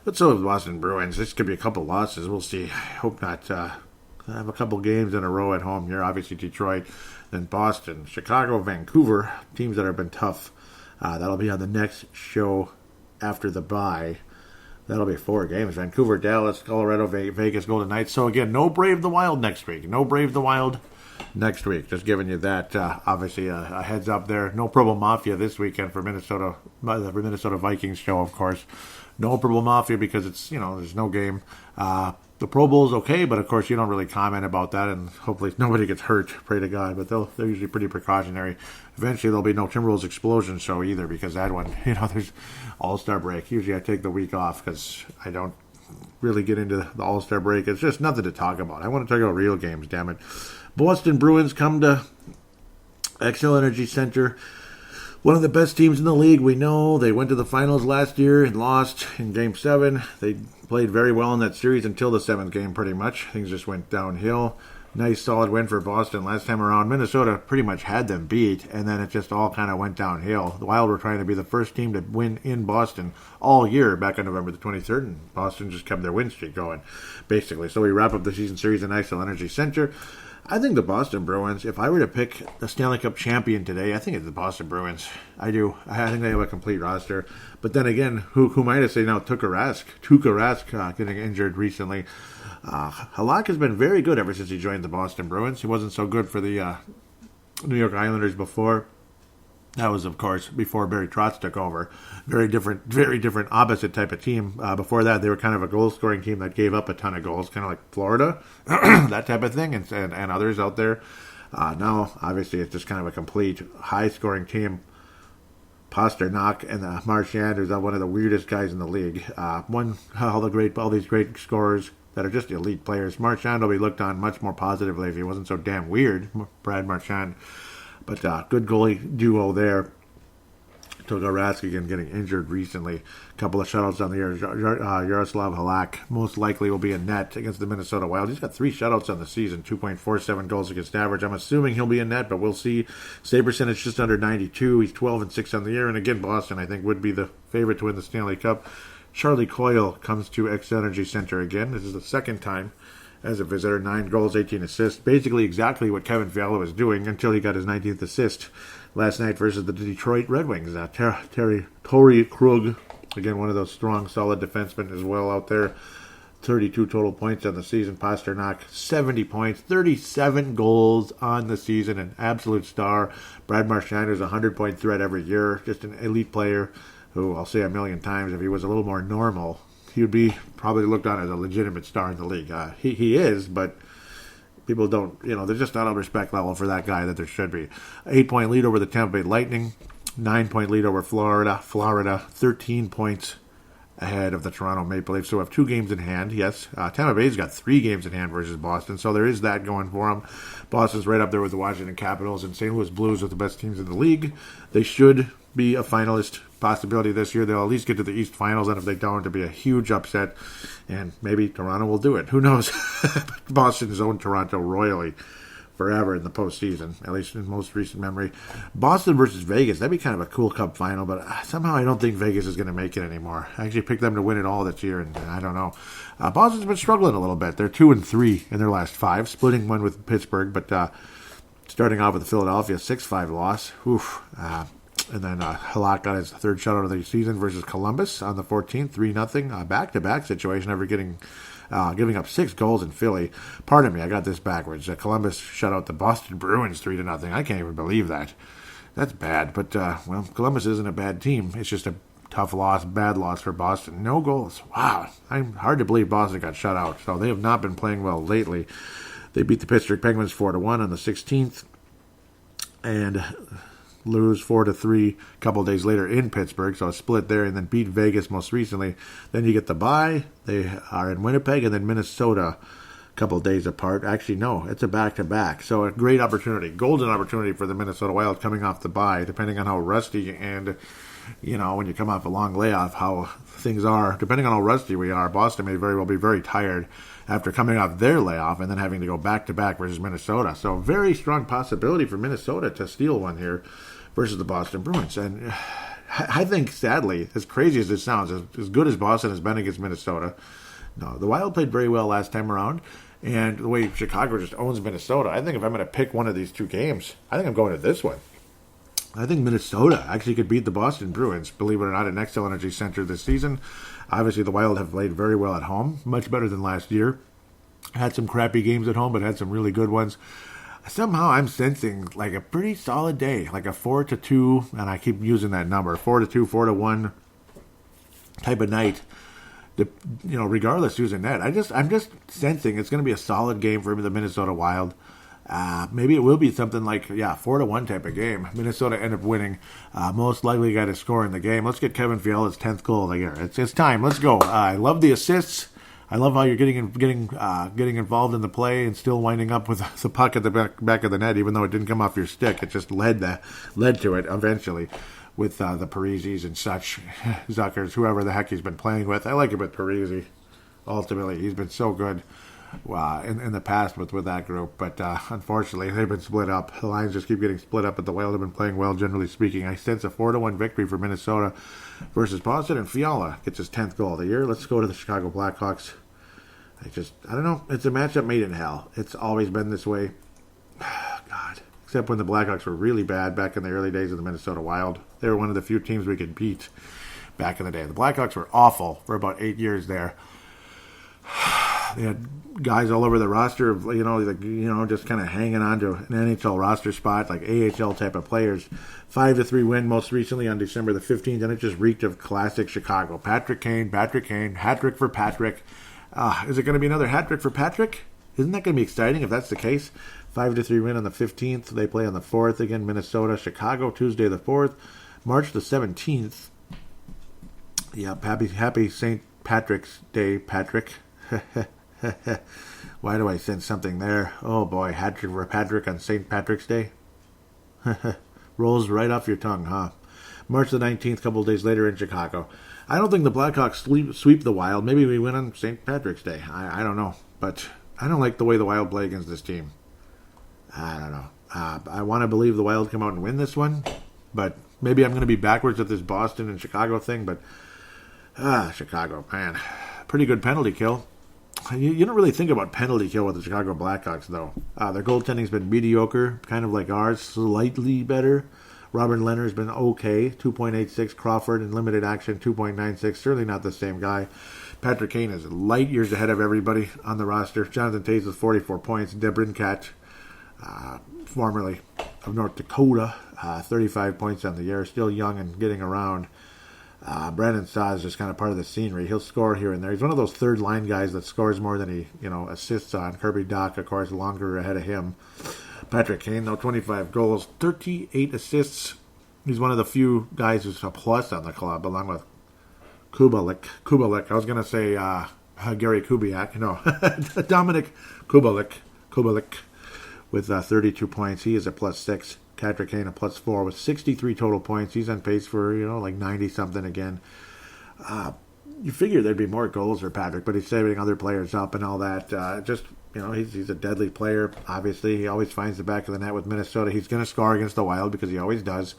But so have the Boston Bruins. This could be a couple losses. We'll see. I hope not. Have a couple games in a row at home here. Obviously Detroit, then Boston, Chicago, Vancouver, teams that have been tough. That'll be on the next show after the bye. That'll be 4 games. Vancouver, Dallas, Colorado, Vegas, Golden Knights. So, again, no Brave the Wild next week. Just giving you that, obviously, a heads up there. No Pro Bowl Mafia this weekend for Minnesota, the Minnesota Vikings show, of course. No Pro Bowl Mafia because it's, there's no game. The Pro Bowl is okay, but, of course, you don't really comment about that, and hopefully nobody gets hurt, pray to God. But they're usually pretty precautionary. Eventually, there'll be no Timberwolves Explosion show either because that one, there's All-Star break. Usually I take the week off because I don't really get into the All-Star break. It's just nothing to talk about. I want to talk about real games, damn it. Boston Bruins come to Xcel Energy Center. One of the best teams in the league, we know. They went to the finals last year and lost in Game 7. They played very well in that series until the 7th game, pretty much. Things just went downhill. Nice, solid win for Boston last time around. Minnesota pretty much had them beat, and then it just all kind of went downhill. The Wild were trying to be the first team to win in Boston all year back on November the 23rd, and Boston just kept their win streak going, basically. So we wrap up the season series in Xcel Energy Center. I think the Boston Bruins, if I were to pick the Stanley Cup champion today, I think it's the Boston Bruins. I do. I think they have a complete roster. But then again, who might I say now? Tuukka Rask getting injured recently. Halak has been very good ever since he joined the Boston Bruins. He wasn't so good for the New York Islanders before. That was, of course, before Barry Trotz took over. Very different opposite type of team. Before that, they were kind of a goal-scoring team that gave up a ton of goals, kind of like Florida, that type of thing, and others out there. Now, obviously, it's just kind of a complete high-scoring team. Pasternak and Marchand is one of the weirdest guys in the league. All these great scorers that are just elite players. Marchand will be looked on much more positively if he wasn't so damn weird, Brad Marchand. But good goalie duo there. Tuukka Rask again getting injured recently. A couple of shutouts on the year. Yaroslav Halak most likely will be in net against the Minnesota Wild. He's got 3 shutouts on the season, 2.47 goals against average. I'm assuming he'll be in net, but we'll see. Save percentage just under 92. He's 12-6 on the year. And again, Boston, I think, would be the favorite to win the Stanley Cup. Charlie Coyle comes to Xcel Energy Center again. This is the second time as a visitor. 9 goals, 18 assists. Basically exactly what Kevin Fiala was doing until he got his 19th assist last night versus the Detroit Red Wings. Torrey Krug, again, one of those strong, solid defensemen as well out there. 32 total points on the season. Pasternak, 70 points, 37 goals on the season, an absolute star. Brad Marchand is a 100-point threat every year, just an elite player who, I'll say a million times, if he was a little more normal, he would be probably looked on as a legitimate star in the league. He is, but people don't, there's just not a respect level for that guy that there should be. 8-point lead over the Tampa Bay Lightning, 9-point lead over Florida, 13 points ahead of the Toronto Maple Leafs, who have 2 games in hand. Yes, Tampa Bay's got 3 games in hand versus Boston, so there is that going for them. Boston's right up there with the Washington Capitals, and St. Louis Blues with the best teams in the league. They should be a finalist possibility this year. They'll at least get to the East Finals, and if they don't, it'll be a huge upset, and maybe Toronto will do it. Who knows? Boston's owned Toronto royally forever in the postseason, at least in most recent memory. Boston versus Vegas, that'd be kind of a cool Cup final, but somehow I don't think Vegas is going to make it anymore. I actually picked them to win it all this year, and I don't know. Boston's been struggling a little bit. They're 2-3 in their last 5, splitting one with Pittsburgh, but starting off with the Philadelphia 6-5 loss. Oof. And then Halak got his 3rd shutout of the season versus Columbus on the 14th, 3-0. Back-to-back situation after giving up 6 goals in Philly. Pardon me, I got this backwards. Columbus shut out the Boston Bruins 3-0. I can't even believe that. That's bad. But, Columbus isn't a bad team. It's just a tough loss, bad loss for Boston. No goals. Wow. I'm hard to believe Boston got shut out. So they have not been playing well lately. They beat the Pittsburgh Penguins 4-1 on the 16th. And lose 4-3 a couple days later in Pittsburgh, so a split there, and then beat Vegas most recently. Then you get the bye. They are in Winnipeg, and then Minnesota a couple days apart. Actually, no, it's a back-to-back, so a great opportunity, golden opportunity for the Minnesota Wild coming off the bye, depending on how rusty and, when you come off a long layoff, how things are. Depending on how rusty we are, Boston may very well be very tired after coming off their layoff and then having to go back-to-back versus Minnesota. So very strong possibility for Minnesota to steal one here versus the Boston Bruins. And I think, sadly, as crazy as it sounds, as good as Boston has been against Minnesota, no, the Wild played very well last time around. And the way Chicago just owns Minnesota, I think if I'm going to pick one of these 2 games, I think I'm going to this one. I think Minnesota actually could beat the Boston Bruins, believe it or not, at Xcel Energy Center this season. Obviously, the Wild have played very well at home, much better than last year. Had some crappy games at home, but had some really good ones. Somehow I'm sensing like a pretty solid day, like a 4-2, and I keep using that number, 4-2, 4-1 type of night. Regardless who's in net, I'm just sensing it's going to be a solid game for the Minnesota Wild. Maybe it will be something like 4-1 type of game. Minnesota end up winning. Most likely guy to score in the game. Let's get Kevin Fiala's 10th goal of the year. It's time. Let's go. I love the assists. I love how you're getting involved in the play and still winding up with the puck at the back of the net, even though it didn't come off your stick. It just led to it eventually with the Parisis and such, Zuckers, whoever the heck he's been playing with. I like it with Parisi. Ultimately, he's been so good in the past with that group, but unfortunately, they've been split up. The lines just keep getting split up, but the Wild have been playing well, generally speaking. I sense a 4-1 victory for Minnesota versus Boston, and Fiala gets his 10th goal of the year. Let's go to the Chicago Blackhawks. I don't know. It's a matchup made in hell. It's always been this way. God. Except when the Blackhawks were really bad back in the early days of the Minnesota Wild. They were one of the few teams we could beat back in the day. The Blackhawks were awful for about 8 years there. They had guys all over the roster, just kind of hanging on to an NHL roster spot, like AHL type of players. 5-3 win most recently on December the 15th, and it just reeked of classic Chicago. Patrick Kane, hat-trick for Patrick. Is it going to be another hat-trick for Patrick? Isn't that going to be exciting if that's the case? 5-3 win on the 15th. They play on the 4th again, Minnesota, Chicago, Tuesday the 4th. March the 17th. Yeah, happy St. Patrick's Day, Patrick. Why do I sense something there? Oh boy, hat-trick for Patrick on St. Patrick's Day. Rolls right off your tongue, huh? March the 19th, couple of days later in Chicago. I don't think the Blackhawks sweep the Wild. Maybe we win on St. Patrick's Day. I don't know. But I don't like the way the Wild play against this team. I don't know. I want to believe the Wild come out and win this one. But maybe I'm going to be backwards at this Boston and Chicago thing. But, Chicago, man. Pretty good penalty kill. You don't really think about penalty kill with the Chicago Blackhawks, though. Their goaltending's been mediocre, kind of like ours, slightly better. Robert Leonard's been okay, 2.86. Crawford in limited action, 2.96. Certainly not the same guy. Patrick Kane is light years ahead of everybody on the roster. Jonathan Toews with 44 points. Debrincat, formerly of North Dakota, 35 points on the year. Still young and getting around. Brandon Saad is just kind of part of the scenery. He'll score here and there. He's one of those third-line guys that scores more than he, assists on. Kirby Dach, of course, longer ahead of him. Patrick Kane, though, 25 goals, 38 assists. He's one of the few guys who's a plus on the club, along with Kubalik. I was going to say Gary Kubiak. No, Dominic Kubalik with 32 points. He is a +6. Patrick Kane a +4 with 63 total points. He's on pace for, like 90-something again. You figure there'd be more goals for Patrick, but he's saving other players up and all that. He's a deadly player. Obviously, he always finds the back of the net with Minnesota. He's going to score against the Wild because he always does.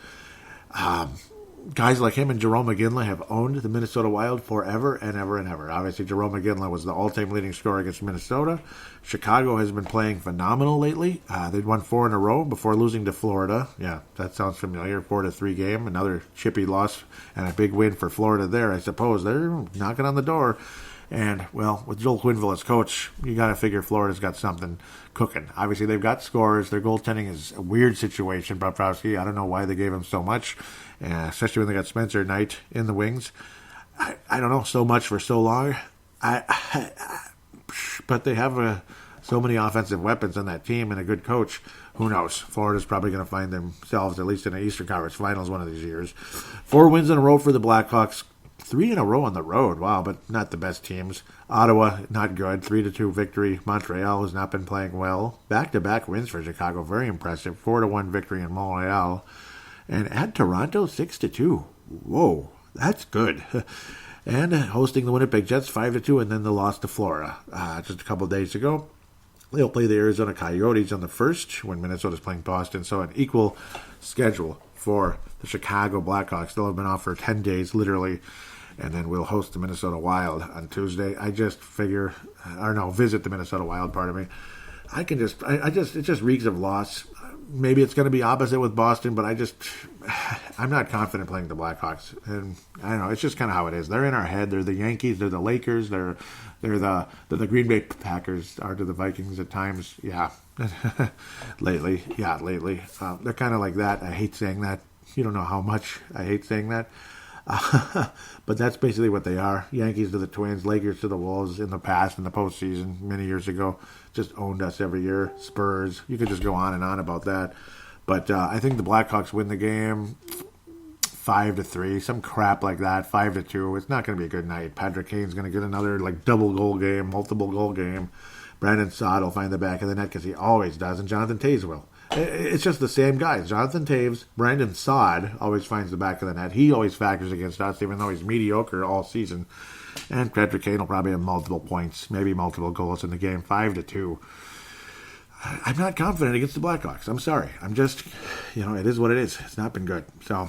Guys like him and Jerome McGinley have owned the Minnesota Wild forever and ever and ever. Obviously, Jerome McGinley was the all-time leading scorer against Minnesota. Chicago has been playing phenomenal lately. They'd won 4 in a row before losing to Florida. Yeah, that sounds familiar. 4-3 game. Another chippy loss and a big win for Florida there, I suppose. They're knocking on the door. And, well, with Joel Quenneville as coach, you got to figure Florida's got something cooking. Obviously, they've got scores. Their goaltending is a weird situation. Bobrovsky, I don't know why they gave him so much, especially when they got Spencer Knight in the wings. I don't know, so much for so long. But they have so many offensive weapons on that team and a good coach. Who knows? Florida's probably going to find themselves, at least in the Eastern Conference Finals one of these years. 4 wins in a row for the Blackhawks. 3 in a row on the road. Wow, but not the best teams. Ottawa, not good. 3-2 victory. Montreal has not been playing well. Back-to-back wins for Chicago. Very impressive. 4-1 victory in Montreal. And at Toronto, 6-2. Whoa, that's good. And hosting the Winnipeg Jets, 5-2, and then the loss to Florida just a couple days ago. They'll play the Arizona Coyotes on the 1st when Minnesota's playing Boston. So an equal schedule for the Chicago Blackhawks. They'll have been off for 10 days, literally. And then we'll host the Minnesota Wild on Tuesday. Visit the Minnesota Wild, pardon me. It just reeks of loss. Maybe it's going to be opposite with Boston, but I'm not confident playing the Blackhawks. And I don't know, it's just kind of how it is. They're in our head. They're the Yankees. They're the Lakers. They're the Green Bay Packers are to the Vikings at times. Yeah. lately. They're kind of like that. I hate saying that. You don't know how much I hate saying that. But that's basically what they are. Yankees to the Twins, Lakers to the Wolves in the past, in the postseason, many years ago. Just owned us every year. Spurs. You could just go on and on about that. But I think the Blackhawks win the game 5-3, some crap like that, 5-2. It's not going to be a good night. Patrick Kane's going to get another double goal game, multiple goal game. Brandon Saad will find the back of the net because he always does, and Jonathan Toews will. It's just the same guys. Jonathan Toews, Brandon Saad always finds the back of the net. He always factors against us, even though he's mediocre all season. And Patrick Kane will probably have multiple points, maybe multiple goals in the game, 5-2. I'm not confident against the Blackhawks. I'm sorry. I'm just, it is what it is. It's not been good. So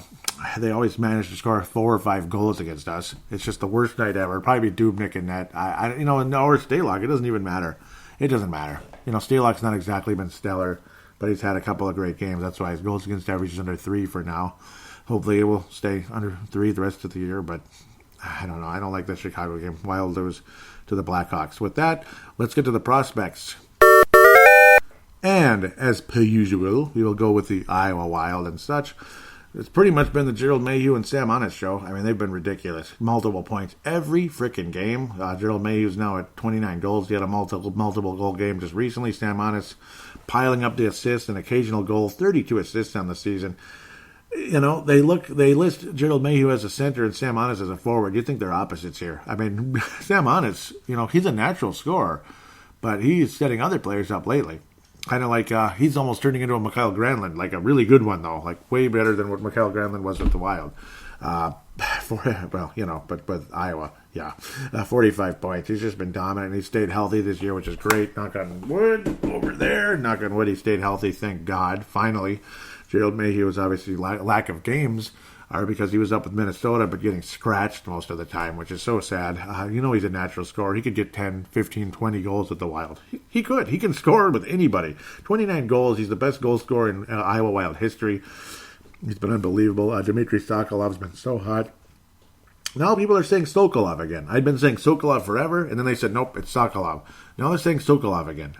they always manage to score 4 or 5 goals against us. It's just the worst night ever. Probably Dubnyk in net. Or Stalock. It doesn't even matter. It doesn't matter. Stalock's not exactly been stellar, but he's had a couple of great games. That's why his goals against average is under 3 for now. Hopefully it will stay under 3 the rest of the year, but I don't know. I don't like the Chicago game. Wild lose to the Blackhawks. With that, let's get to the prospects. And as per usual, we will go with the Iowa Wild and such. It's pretty much been the Gerald Mayhew and Sam Honest show. I mean, they've been ridiculous. Multiple points every freaking game. Gerald Mayhew's now at 29 goals. He had a multiple goal game just recently. Sam Honest piling up the assists and occasional goal. 32 assists on the season. They list Gerald Mayhew as a center and Sam Honest as a forward. You'd think they're opposites here. I mean, Sam Honest, he's a natural scorer, but he's setting other players up lately. Kind of like he's almost turning into a Mikael Granlund, like a really good one though, like way better than what Mikael Granlund was with the Wild. But with Iowa, 45 points. He's just been dominant. He stayed healthy this year, which is great. Knock on wood over there. Knock on wood, he stayed healthy. Thank God. Finally, Gerald Mayhew was obviously lack of games. Or because he was up with Minnesota but getting scratched most of the time, which is so sad. He's a natural scorer. He could get 10, 15, 20 goals with the Wild. He could. He can score with anybody. 29 goals. He's the best goal scorer in Iowa Wild history. He's been unbelievable. Dmitry Sokolov's been so hot. Now people are saying Sokolov again. I'd been saying Sokolov forever, and then they said, nope, it's Sokolov. Now they're saying Sokolov again.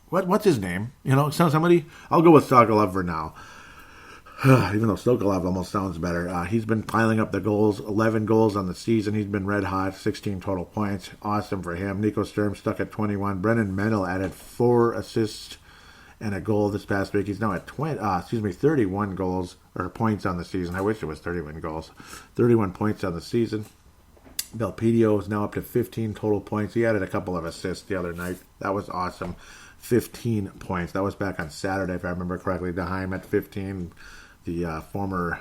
What's his name? Somebody? I'll go with Sokolov for now. Even though Sokolov almost sounds better. He's been piling up the goals, 11 goals on the season. He's been red hot, 16 total points. Awesome for him. Nico Sturm stuck at 21. Brennan Mendel added 4 assists and a goal this past week. He's now at 31 goals or points on the season. I wish it was 31 goals. 31 points on the season. Belpedio is now up to 15 total points. He added a couple of assists the other night. That was awesome. 15 points. That was back on Saturday, if I remember correctly. Daheim at 15. The former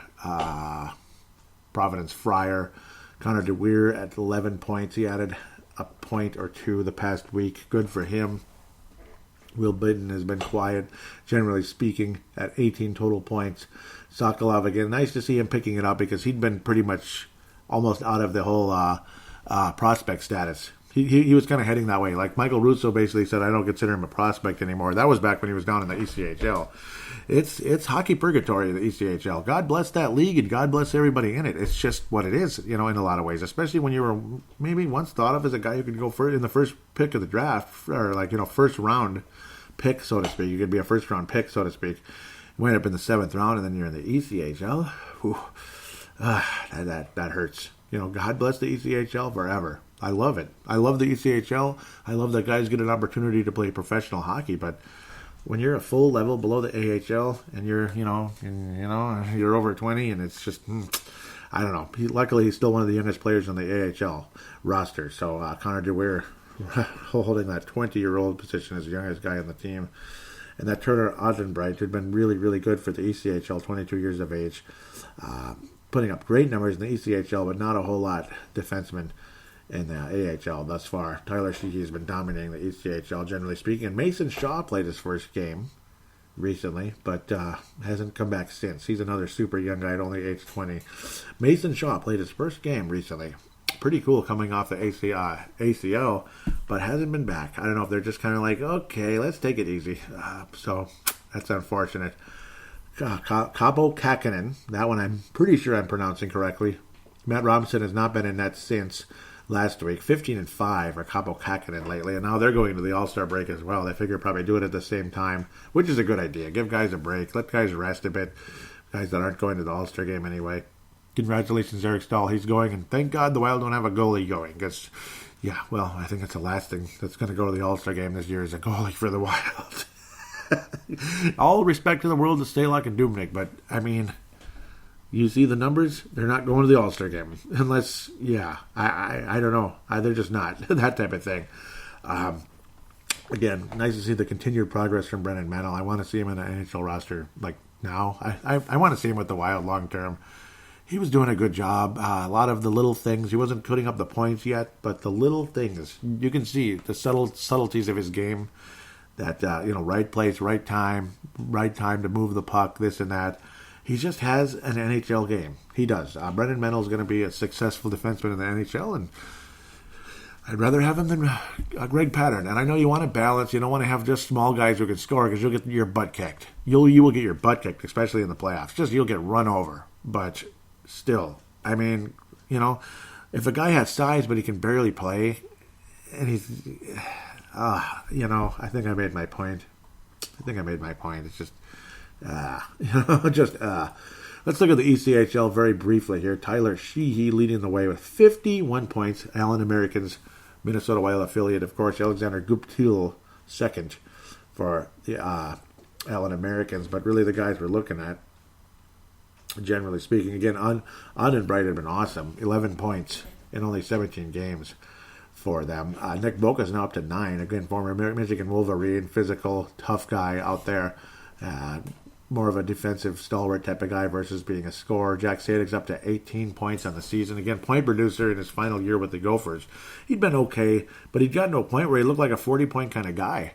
Providence Friar. Connor DeWeer at 11 points. He added a point or two the past week. Good for him. Will Bitten has been quiet, generally speaking, at 18 total points. Sokolov, again, nice to see him picking it up because he'd been pretty much almost out of the whole prospect status. He was kind of heading that way. Like Michael Russo basically said, I don't consider him a prospect anymore. That was back when he was down in the ECHL. It's hockey purgatory, the ECHL. God bless that league and God bless everybody in it. It's just what it is, in a lot of ways. Especially when you were maybe once thought of as a guy who could go in the first pick of the draft, or first round pick, so to speak. You could be a first round pick, so to speak. You wind up in the 7th round, and then you're in the ECHL. Whew. That hurts. God bless the ECHL forever. I love it. I love the ECHL. I love that guys get an opportunity to play professional hockey. But when you're a full level below the AHL and you're, you're over 20, and it's just, I don't know. Luckily, he's still one of the youngest players on the AHL roster. So Connor DeWeer holding that 20-year-old position as the youngest guy on the team. And that Turner Ottenbright, who'd been really, really good for the ECHL, 22 years of age, putting up great numbers in the ECHL, but not a whole lot defenseman in the AHL thus far. Tyler Sheehy has been dominating the ECHL, generally speaking. And Mason Shaw played his first game recently, but hasn't come back since. He's another super young guy at only age 20. Mason Shaw played his first game recently. Pretty cool coming off the ACL, but hasn't been back. I don't know if they're just kind of like, okay, let's take it easy. So that's unfortunate. Capo Kakinen, that one I'm pretty sure I'm pronouncing correctly. Matt Robinson has not been in net since last week. 15-5 for Capo Kakinen lately, and now they're going to the All-Star break as well. They figure probably do it at the same time, which is a good idea. Give guys a break. Let guys rest a bit. Guys that aren't going to the All-Star game anyway. Congratulations, Eric Stahl. He's going, and thank God the Wild don't have a goalie going. Because, I think that's the last thing that's going to go to the All-Star game this year is a goalie for the Wild. All respect to the world of Stalock and Dubnyk, but, you see the numbers? They're not going to the All-Star game. Unless, I don't know. They're just not. That type of thing. Again, nice to see the continued progress from Brennan Mennel. I want to see him in the NHL roster, now. I want to see him with the Wild long term. He was doing a good job. A lot of the little things. He wasn't putting up the points yet, but the little things. You can see the subtleties of his game. That, right place, right time to move the puck, this and that. He just has an NHL game. He does. Brendan Mennel is going to be a successful defenseman in the NHL, and I'd rather have him than Greg Pattern. And I know you want to balance. You don't want to have just small guys who can score because you'll get your butt kicked. You will get your butt kicked, especially in the playoffs. You'll get run over. But still, if a guy has size but he can barely play, and he's, I think I made my point. It's just, Let's look at the ECHL very briefly here. Tyler Sheehy leading the way with 51 points. Allen Americans, Minnesota Wild affiliate, of course. Alexander Guptill second for the Allen Americans. But really the guys we're looking at, generally speaking, again, Ottenbright had been awesome. 11 points in only 17 games for them. Nick Boca's now up to 9. Again, former Michigan Wolverine, physical, tough guy out there. More of a defensive stalwart type of guy versus being a scorer. Jack Sadek's up to 18 points on the season. Again, point producer in his final year with the Gophers. He'd been okay, but he'd gotten to a point where he looked like a 40-point kind of guy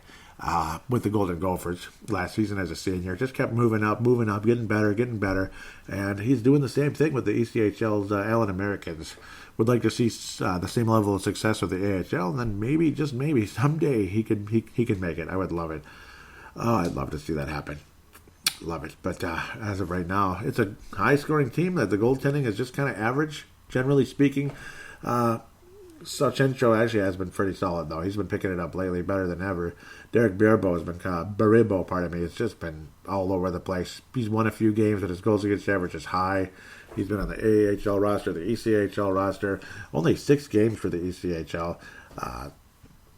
with the Golden Gophers last season as a senior. Just kept moving up, getting better. And he's doing the same thing with the ECHL's Allen Americans. Would like to see the same level of success with the AHL, and then maybe, just maybe, someday he could make it. I would love it. Oh, I'd love to see that happen. Love it. But as of right now, it's a high-scoring team that the goaltending is just kind of average, generally speaking. Sachenko actually has been pretty solid, though. He's been picking it up lately better than ever. Derek Baribeau has been It's just been all over the place. He's won a few games, but his goals against average is high. He's been on the AHL roster, the ECHL roster. Only 6 games for the ECHL.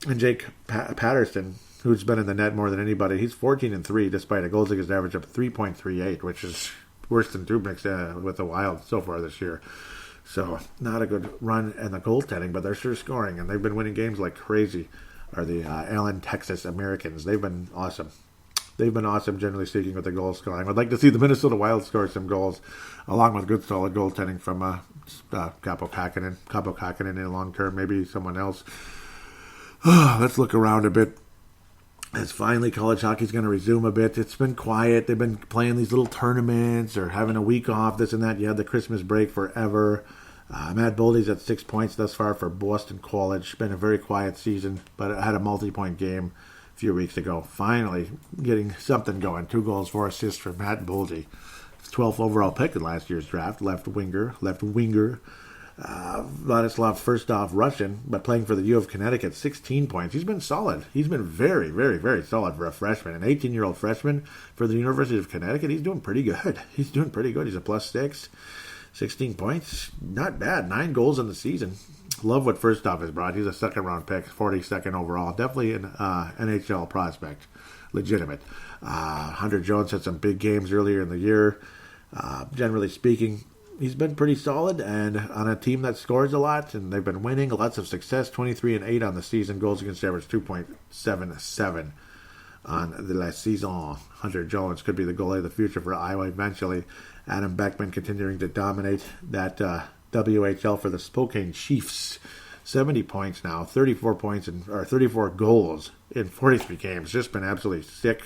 And Jake Patterson, who's been in the net more than anybody, he's 14-3 despite a goals against average of 3.38, which is worse than Dubnyk with the Wild so far this year. So not a good run in the goaltending, but they're sure scoring, and they've been winning games like crazy. Are the Allen, Texas Americans. They've been awesome. They've been awesome, generally speaking, with the goal scoring. I'd like to see the Minnesota Wild score some goals, along with good, solid goaltending from Kaapo Kähkönen in the long term, maybe someone else. Let's look around a bit. As finally college hockey's going to resume a bit. It's been quiet. They've been playing these little tournaments or having a week off, this and that. You had the Christmas break forever. Matt Boldy's at 6 points thus far for Boston College. Been a very quiet season, but it had a multi-point game a few weeks ago. Finally getting something going. 2 goals, 4 assists for Matt Boldy. 12th overall pick in last year's draft. Left winger. Vladislav Firstov, Russian, but playing for the U of Connecticut, 16 points. He's been solid. He's been very, very, very solid for a freshman. An 18-year-old freshman for the University of Connecticut. He's doing pretty good. He's a +6. 16 points. Not bad. 9 goals in the season. Love what Firstov has brought. He's a second-round pick, 42nd overall. Definitely an NHL prospect. Legitimate. Hunter Jones had some big games earlier in the year. Generally speaking, he's been pretty solid, and on a team that scores a lot, and they've been winning, lots of success, 23-8 on the season, goals against average 2.77 on the last season. Hunter Jones could be the goalie of the future for Iowa eventually. Adam Beckman continuing to dominate that WHL for the Spokane Chiefs. 70 points now, 34 goals in 43 games. Just been absolutely sick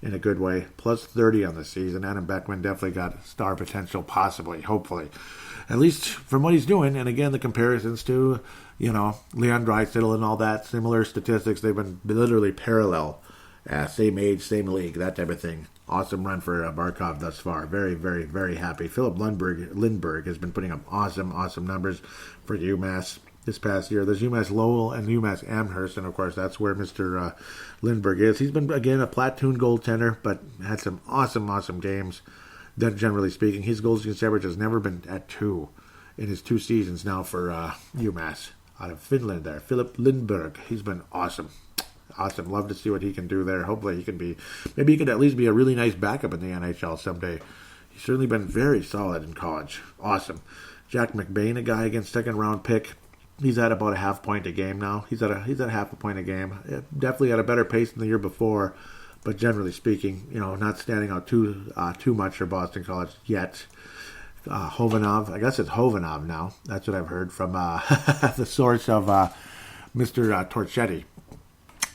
in a good way. +30 on the season. Adam Beckman definitely got star potential, possibly, hopefully. At least from what he's doing. And again, the comparisons to, Leon Draisaitl and all that, similar statistics. They've been literally parallel. Same age, same league, that type of thing. Awesome run for Barkov thus far. Very, very, very happy. Philip Lindbergh has been putting up awesome numbers for UMass this past year. There's UMass Lowell and UMass Amherst, and of course that's where Mr. Lindbergh is. He's been, again, a platoon goaltender, but had some awesome games. Then, generally speaking, his goals against average has never been at 2 in his 2 seasons now for UMass. Out of Finland there. Philip Lindbergh. He's been awesome. Love to see what he can do there. Hopefully he could at least be a really nice backup in the NHL someday. He's certainly been very solid in college. Awesome. Jack McBain, a guy against second-round pick. He's at about a half point a game now. He's at half a point a game. Definitely at a better pace than the year before, but generally speaking, not standing out too much for Boston College yet. Hovanov, I guess it's Hovanov now. That's what I've heard from the source of Mr. Torchetti.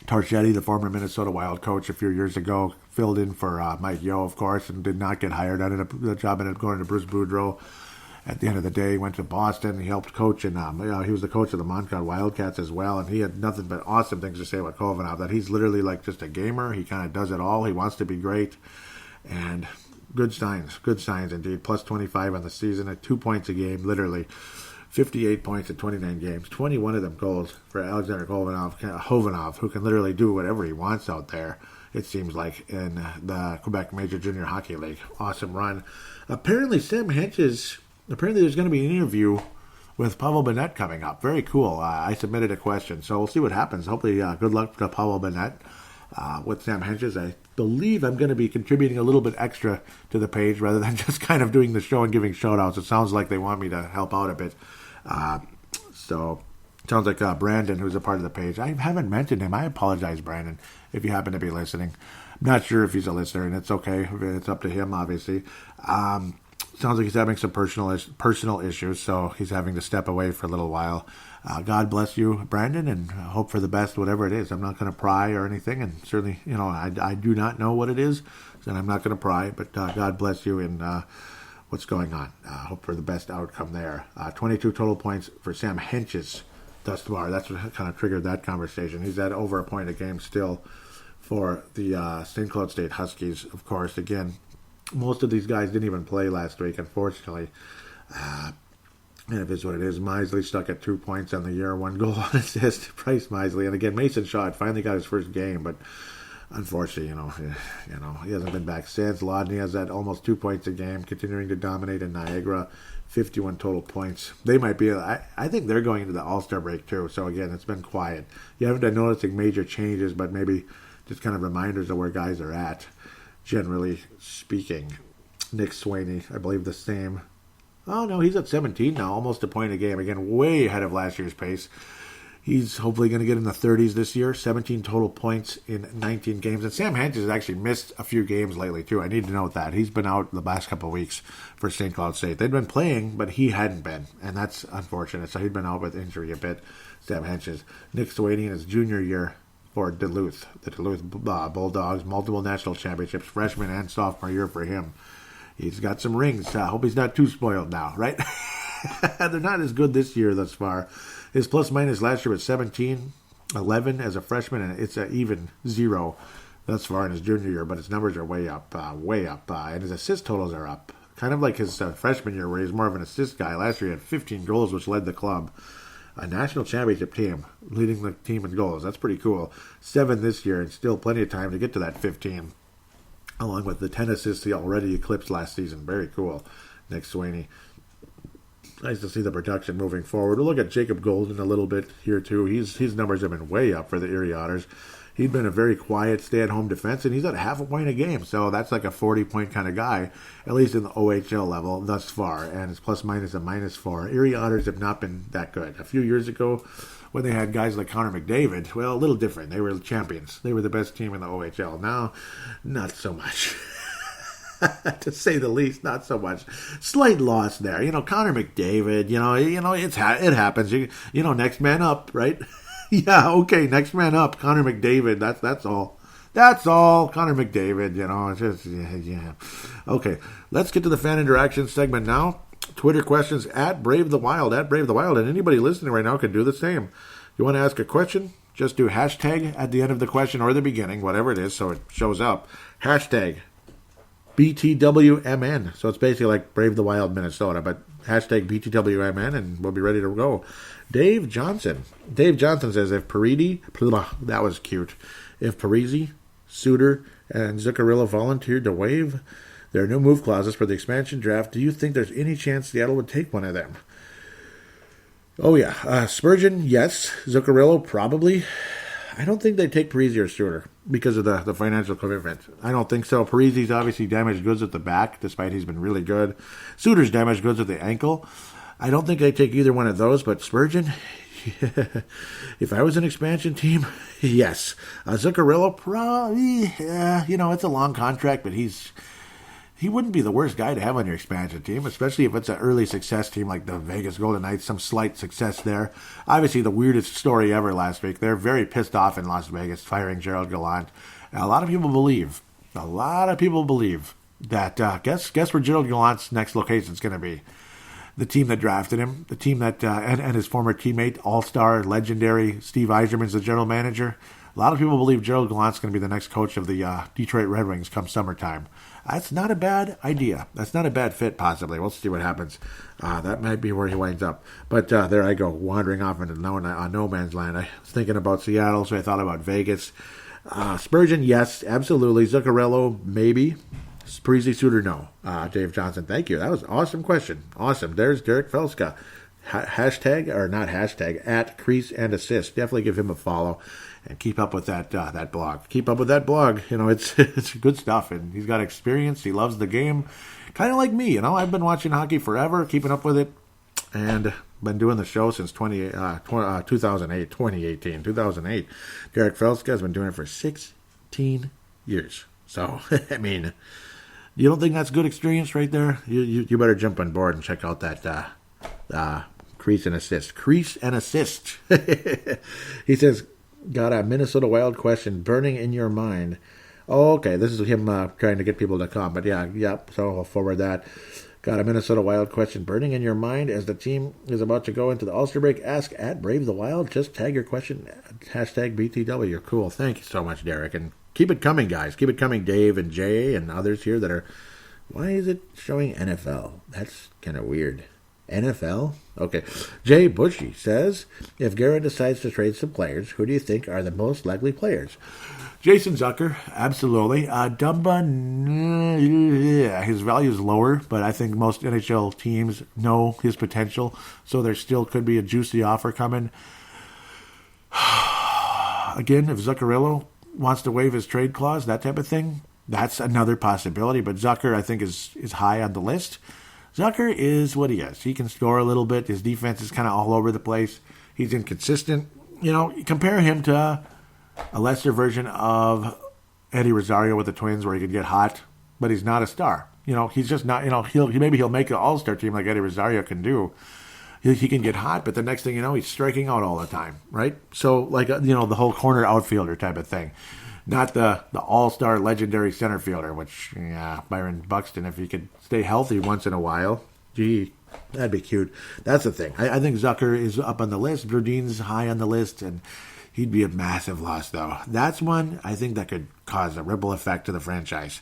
Torchetti, the former Minnesota Wild coach a few years ago, filled in for Mike Yeo, of course, and did not get hired. The job ended up going to Bruce Boudreau. At the end of the day, he went to Boston. He helped coach, and he was the coach of the Montcalm Wildcats as well. And he had nothing but awesome things to say about Kovanov. That he's literally like just a gamer. He kind of does it all. He wants to be great, and good signs indeed. +25 on the season at 2 points a game, literally 58 points in 29 games. 21 of them goals for Alexander Hovanov, who can literally do whatever he wants out there. It seems like in the Quebec Major Junior Hockey League. Awesome run. Apparently, Sam Henches. Apparently, there's going to be an interview with Pavel Bennett coming up. Very cool. I submitted a question, so we'll see what happens. Hopefully, good luck to Pavel Bennett with Sam Henches. I believe I'm going to be contributing a little bit extra to the page rather than just kind of doing the show and giving shout-outs. It sounds like they want me to help out a bit. So it sounds like Brandon, who's a part of the page. I haven't mentioned him. I apologize, Brandon, if you happen to be listening. I'm not sure if he's a listener, and it's okay. It's up to him, obviously. Sounds like he's having some personal issues, so he's having to step away for a little while. God bless you, Brandon, and hope for the best, whatever it is. I'm not going to pry or anything, and certainly, I do not know what it is, and I'm not going to pry, but God bless you in what's going on. Hope for the best outcome there. 22 total points for Sam Henches thus far. That's what kind of triggered that conversation. He's at over a point a game still for the St. Cloud State Huskies, of course. Again, most of these guys didn't even play last week, unfortunately. And if it's what it is, Misley stuck at 2 points on the year, 1 goal, 1 assist. Bryce Misley, and again, Mason Shaw finally got his first game, but unfortunately, he hasn't been back since. Lodney has at almost 2 points a game, continuing to dominate in Niagara. 51 total points. They might be. I think they're going into the All-Star break too. So again, it's been quiet. You haven't been noticing major changes, but maybe just kind of reminders of where guys are at. Generally speaking, Nick Swaney, I believe the same. Oh, no, he's at 17 now, almost a point a game. Again, way ahead of last year's pace. He's hopefully going to get in the 30s this year. 17 total points in 19 games. And Sam Hentges has actually missed a few games lately, too. I need to note that. He's been out the last couple of weeks for St. Cloud State. They'd been playing, but he hadn't been. And that's unfortunate. So he'd been out with injury a bit, Sam Hentges. Nick Sweeney in his junior year for Duluth. The Duluth Bulldogs. Multiple national championships. Freshman and sophomore year for him. He's got some rings. I hope he's not too spoiled now, right? They're not as good this year thus far. His plus-minus last year was 17, 11 as a freshman, and it's an even 0 thus far in his junior year, but his numbers are way up, and his assist totals are up. Kind of like his freshman year where he's more of an assist guy. Last year he had 15 goals, which led the club. A national championship team, leading the team in goals. That's pretty cool. 7 this year, and still plenty of time to get to that 15, along with the 10 assists he already eclipsed last season. Very cool, Nick Sweeney. Nice to see the production moving forward. We'll look at Jacob Golden a little bit here, too. His numbers have been way up for the Erie Otters. He'd been a very quiet, stay-at-home defense, and he's at half a point a game. So that's like a 40-point kind of guy, at least in the OHL level thus far. And his plus-minus a -4. Erie Otters have not been that good. A few years ago, when they had guys like Connor McDavid, well, a little different. They were champions. They were the best team in the OHL. Now, not so much. To say the least, not so much. Slight loss there. Connor McDavid, it happens. Next man up, right? Yeah, okay, next man up. Connor McDavid, that's all. That's all. Connor McDavid, it's just, yeah. Okay, let's get to the fan interaction segment now. Twitter questions at Brave the Wild, and anybody listening right now can do the same. You want to ask a question? Just do hashtag at the end of the question or the beginning, whatever it is, so it shows up. Hashtag BTWMN. So it's basically like Brave the Wild Minnesota, but hashtag BTWMN, and we'll be ready to go. Dave Johnson. Dave Johnson says, that was cute. If Parise, Suter, and Zuccarello volunteered to waive their new move clauses for the expansion draft, do you think there's any chance Seattle would take one of them? Oh, yeah. Spurgeon, yes. Zuccarello, probably. I don't think they'd take Parise or Suter because of the financial commitment. I don't think so. Parise's obviously damaged goods at the back, despite he's been really good. Suter's damaged goods at the ankle. I don't think I'd take either one of those, but Spurgeon, if I was an expansion team, yes. Zuccarello, probably, it's a long contract, but he wouldn't be the worst guy to have on your expansion team, especially if it's an early success team like the Vegas Golden Knights, some slight success there. Obviously, the weirdest story ever last week. They're very pissed off in Las Vegas, firing Gerald Gallant. And a lot of people believe that, guess where Gerald Gallant's next location is going to be. The team that drafted him, the team that, and his former teammate, all-star, legendary Steve Yzerman's the general manager. A lot of people believe Gerald Gallant's going to be the next coach of the Detroit Red Wings come summertime. That's not a bad idea. That's not a bad fit, possibly. We'll see what happens. That might be where he winds up. But there I go, wandering off into no man's land. I was thinking about Seattle, so I thought about Vegas. Spurgeon, yes, absolutely. Zuccarello, maybe. Parise, Suter, no. Dave Johnson, thank you. That was an awesome question. Awesome. There's Derek Felska. Hashtag, or not hashtag, at Crease and Assist. Definitely give him a follow and keep up with that blog. Keep up with that blog. It's good stuff, and he's got experience. He loves the game, kind of like me. I've been watching hockey forever, keeping up with it, and been doing the show since 2008. Derek Felska has been doing it for 16 years. So, I mean, you don't think that's good experience right there? You better jump on board and check out that Crease and Assist. Crease and Assist. He says, got a Minnesota Wild question burning in your mind. Oh, okay, this is him trying to get people to come. But yeah, so I'll forward that. Got a Minnesota Wild question burning in your mind as the team is about to go into the All-Star break. Ask at Brave the Wild. Just tag your question, hashtag BTW. Cool. Thank you so much, Derek. And keep it coming, guys. Keep it coming, Dave and Jay and others here that are... Why is it showing NFL? That's kind of weird. NFL? Okay. Jay Bushy says, if Guerin decides to trade some players, who do you think are the most likely players? Jason Zucker, absolutely. Dumba, his value is lower, but I think most NHL teams know his potential, so there still could be a juicy offer coming. Again, if Zuccarello wants to waive his trade clause, that type of thing, that's another possibility. But Zucker, I think, is high on the list. Zucker is what he is. He can score a little bit. His defense is kind of all over the place. He's inconsistent. Compare him to a lesser version of Eddie Rosario with the Twins, where he could get hot, but he's not a star. He's just not. He'll make an all-star team like Eddie Rosario can do. He can get hot, but the next thing you know, he's striking out all the time, right? So, the whole corner outfielder type of thing. Not the all-star legendary center fielder, which, Byron Buxton, if he could stay healthy once in a while, gee, that'd be cute. That's the thing. I think Zucker is up on the list. Brodin's high on the list, and he'd be a massive loss, though. That's one I think that could cause a ripple effect to the franchise.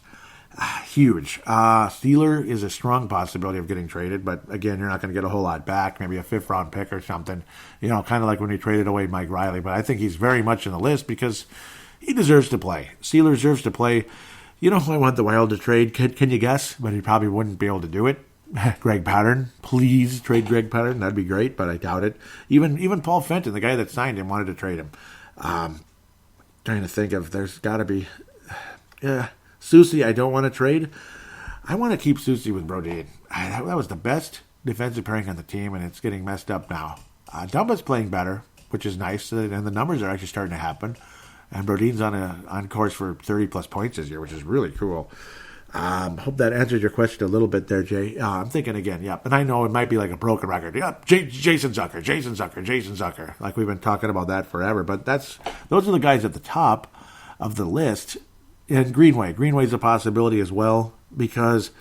Huge. Steeler is a strong possibility of getting traded, but again, you're not going to get a whole lot back, maybe a 5th-round pick or something, kind of like when we traded away Mike Riley. But I think he's very much in the list because he deserves to play. Steeler deserves to play. I want the Wild to trade. Can you guess? But he probably wouldn't be able to do it. Greg Pattern. Please trade Greg Pattern. That'd be great, but I doubt it. Even Paul Fenton, the guy that signed him, wanted to trade him. Trying to think of, there's got to be... Soucy, I don't want to trade. I want to keep Soucy with Brodin. That was the best defensive pairing on the team, and it's getting messed up now. Dumba's playing better, which is nice, and the numbers are actually starting to happen. And Brodin's on course for 30-plus points this year, which is really cool. Hope that answers your question a little bit there, Jay. I'm thinking again, and I know it might be like a broken record. Jason Zucker. Like we've been talking about that forever, but those are the guys at the top of the list. And Greenway's a possibility as well because,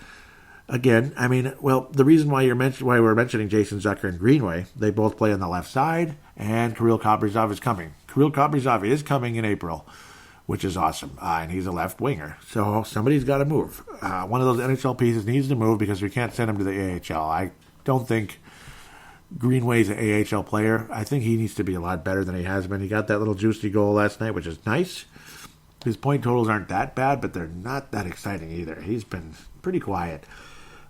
again, the reason why we're mentioning Jason Zucker and Greenway, they both play on the left side, and Kirill Kaprizov is coming. Kirill Kaprizov is coming in April, which is awesome, and he's a left winger. So somebody's got to move. One of those NHL pieces needs to move because we can't send him to the AHL. I don't think Greenway's an AHL player. I think he needs to be a lot better than he has been. He got that little juicy goal last night, which is nice. His point totals aren't that bad, but they're not that exciting either. He's been pretty quiet.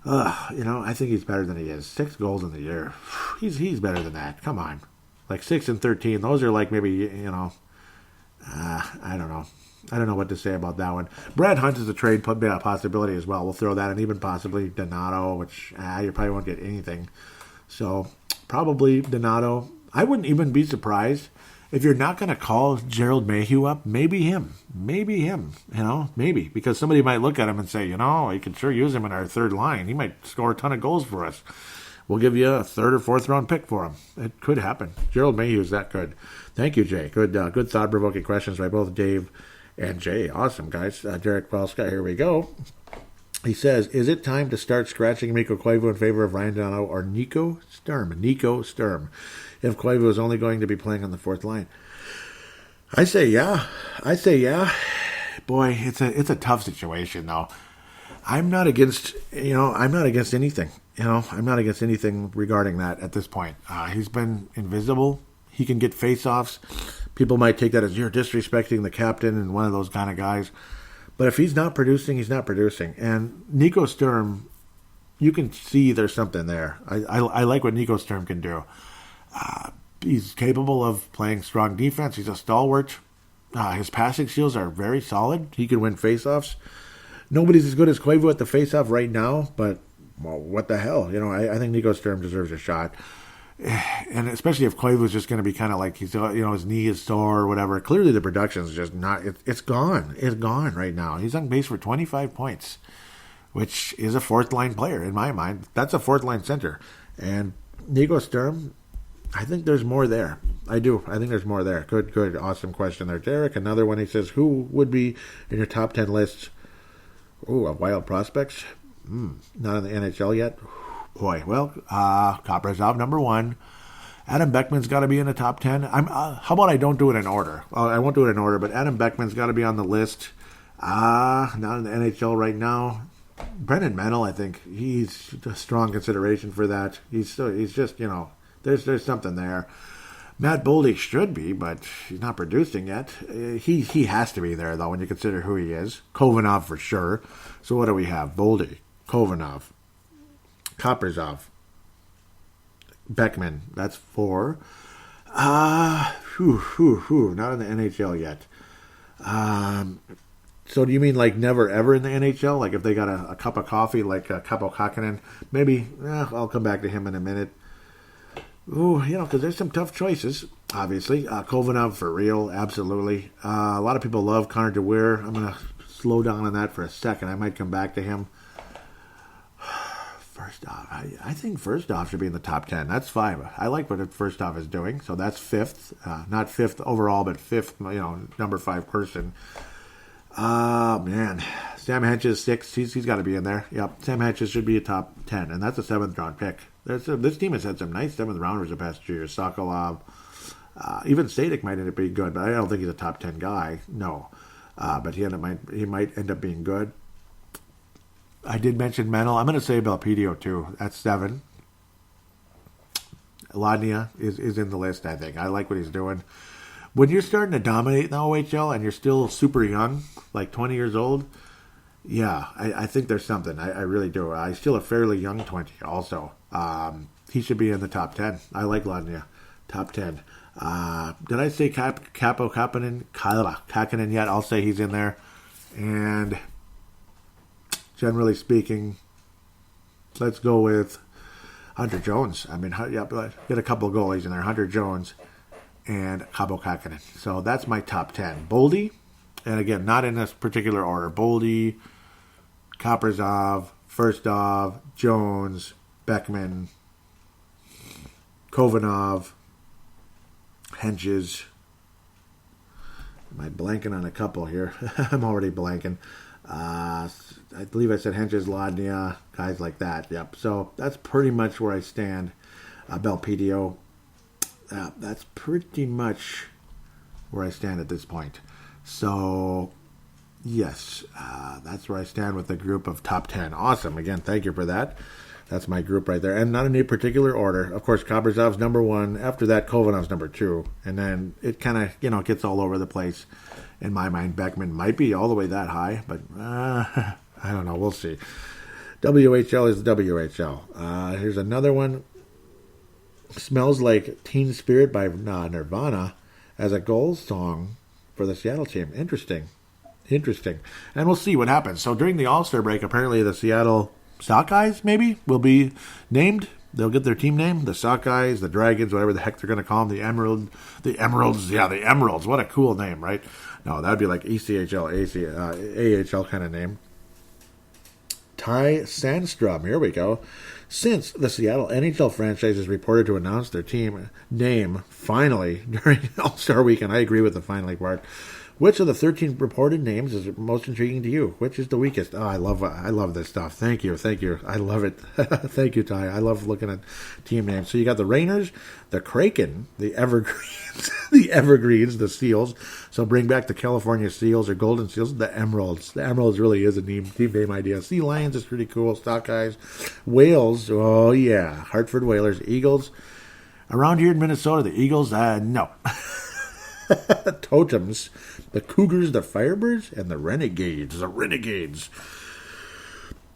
I think he's better than he is. 6 goals in the year. He's better than that. Come on. Like 6 and 13. Those are like maybe, I don't know. I don't know what to say about that one. Brad Hunt is a trade possibility as well. We'll throw that in, even possibly Donato, which you probably won't get anything. So probably Donato. I wouldn't even be surprised if you're not going to call Gerald Mayhew up, maybe him, maybe, because somebody might look at him and say, you could sure use him in our third line. He might score a ton of goals for us. We'll give you a 3rd or 4th round pick for him. It could happen. Gerald Mayhew's that good. Thank you, Jay. Good thought-provoking questions by both Dave and Jay. Awesome, guys. Derek Valska, here we go. He says, is it time to start scratching Mikko Koivu in favor of Ryan Donato or Nico Sturm? If Koivu is only going to be playing on the 4th line. I say yeah. Boy, it's a tough situation though. I'm not against anything. I'm not against anything regarding that at this point. He's been invisible. He can get face-offs. People might take that as you're disrespecting the captain and one of those kind of guys. But if he's not producing, he's not producing. And Nico Sturm, you can see there's something there. I like what Nico Sturm can do. He's capable of playing strong defense. He's a stalwart. His passing skills are very solid. He can win faceoffs. Nobody's as good as Koivu at the faceoff right now, but what the hell? I think Nico Sturm deserves a shot. And especially if Koivu's just going to be kind of like he's, his knee is sore or whatever. Clearly the production is just not. It's gone. It's gone right now. He's on base for 25 points, which is a 4th-line player in my mind. That's a 4th-line center. And Nico Sturm, I think there's more there. I do. I think there's more there. Good. Awesome question there, Derek. Another one, he says, who would be in your top 10 list? Of Wild prospects? Not in the NHL yet? Boy, well, Kaprizov, number 1. Adam Beckman's got to be in the top 10. How about I don't do it in order? Well, I won't do it in order, but Adam Beckman's got to be on the list. Not in the NHL right now. Brendan Mennel, I think he's a strong consideration for that. He's just, there's something there. Matt Boldy should be, but he's not producing yet. He has to be there, though, when you consider who he is. Kovanov for sure. So what do we have? Boldy, Kovanov, Kaprizov, Beckman. That's 4. Not in the NHL yet. So do you mean like never ever in the NHL? Like if they got a cup of coffee, like Capo Kakkonen, maybe. I'll come back to him in a minute. Ooh, because there's some tough choices. Obviously, Kovanov for real, absolutely. A lot of people love Connor DeWeer. I'm gonna slow down on that for a second. I might come back to him. First off, I think First off should be in the top 10. That's fine. I like what First off is doing. So that's fifth. Not fifth overall, but fifth, number 5 person. Man. Sam Hedges, 6. He's got to be in there. Yep. Sam Hedges should be a top 10. And that's a 7th round pick. This team has had some nice 7th rounders the past 2 years. Sokolov. Even Static might end up being good, but I don't think he's a top 10 guy. No. But he might end up being good. I did mention Menel. I'm going to say Belpedio too. That's 7. Ladnia is in the list, I think. I like what he's doing. When you're starting to dominate in the OHL and you're still super young, like 20 years old, yeah, I think there's something. I really do. He's still a fairly young 20 also. He should be in the top 10. I like Ladnia. Top 10. Did I say Capo Kakkonen yet? I'll say he's in there. And generally speaking, let's go with Hunter Jones. I mean, get a couple of goalies in there. Hunter Jones and Capo Kakkonen. So that's my top 10. Boldy, and again, not in this particular order. Boldy, Kaprizov, Firstov, Jones, Beckman, Kovanov, Henches. Am I blanking on a couple here? I'm already blanking. I believe I said Henches, Ladnia, guys like that. Yep. So that's pretty much where I stand. Belpedio. That's pretty much where I stand at this point. So, yes, that's where I stand with the group of top 10. Awesome. Again, thank you for that. That's my group right there. And not in any particular order. Of course, Kaprizov's number 1. After that, Kovanov's number 2. And then it kind of, gets all over the place. In my mind, Beckman might be all the way that high, but I don't know. We'll see. WHL is WHL. Here's another one. Smells Like Teen Spirit by Nirvana as a goal song for the Seattle team. Interesting. And we'll see what happens. So during the All-Star break, apparently the Seattle Sockeyes, maybe, will be named. They'll get their team name. The Sockeyes, the Dragons, whatever the heck they're going to call them. The Emeralds. Yeah, the Emeralds. What a cool name, right? No, that would be like ECHL, AHL kind of name. Ty Sandstrom. Here we go. Since the Seattle NHL franchise is reported to announce their team name finally during All-Star Weekend, I agree with the finally part. Which of the 13 reported names is most intriguing to you? Which is the weakest? Oh, I love this stuff. Thank you. I love it. Thank you, Ty. I love looking at team names. So you got the Rainers, the Kraken, the Evergreens, the Seals. So bring back the California Seals or Golden Seals, the Emeralds. The Emeralds really is a team name idea. Sea Lions is pretty cool. Stockeyes, Whales. Oh yeah, Hartford Whalers, Eagles. Around here in Minnesota, the Eagles. No. Totems, the Cougars, the Firebirds, and the Renegades.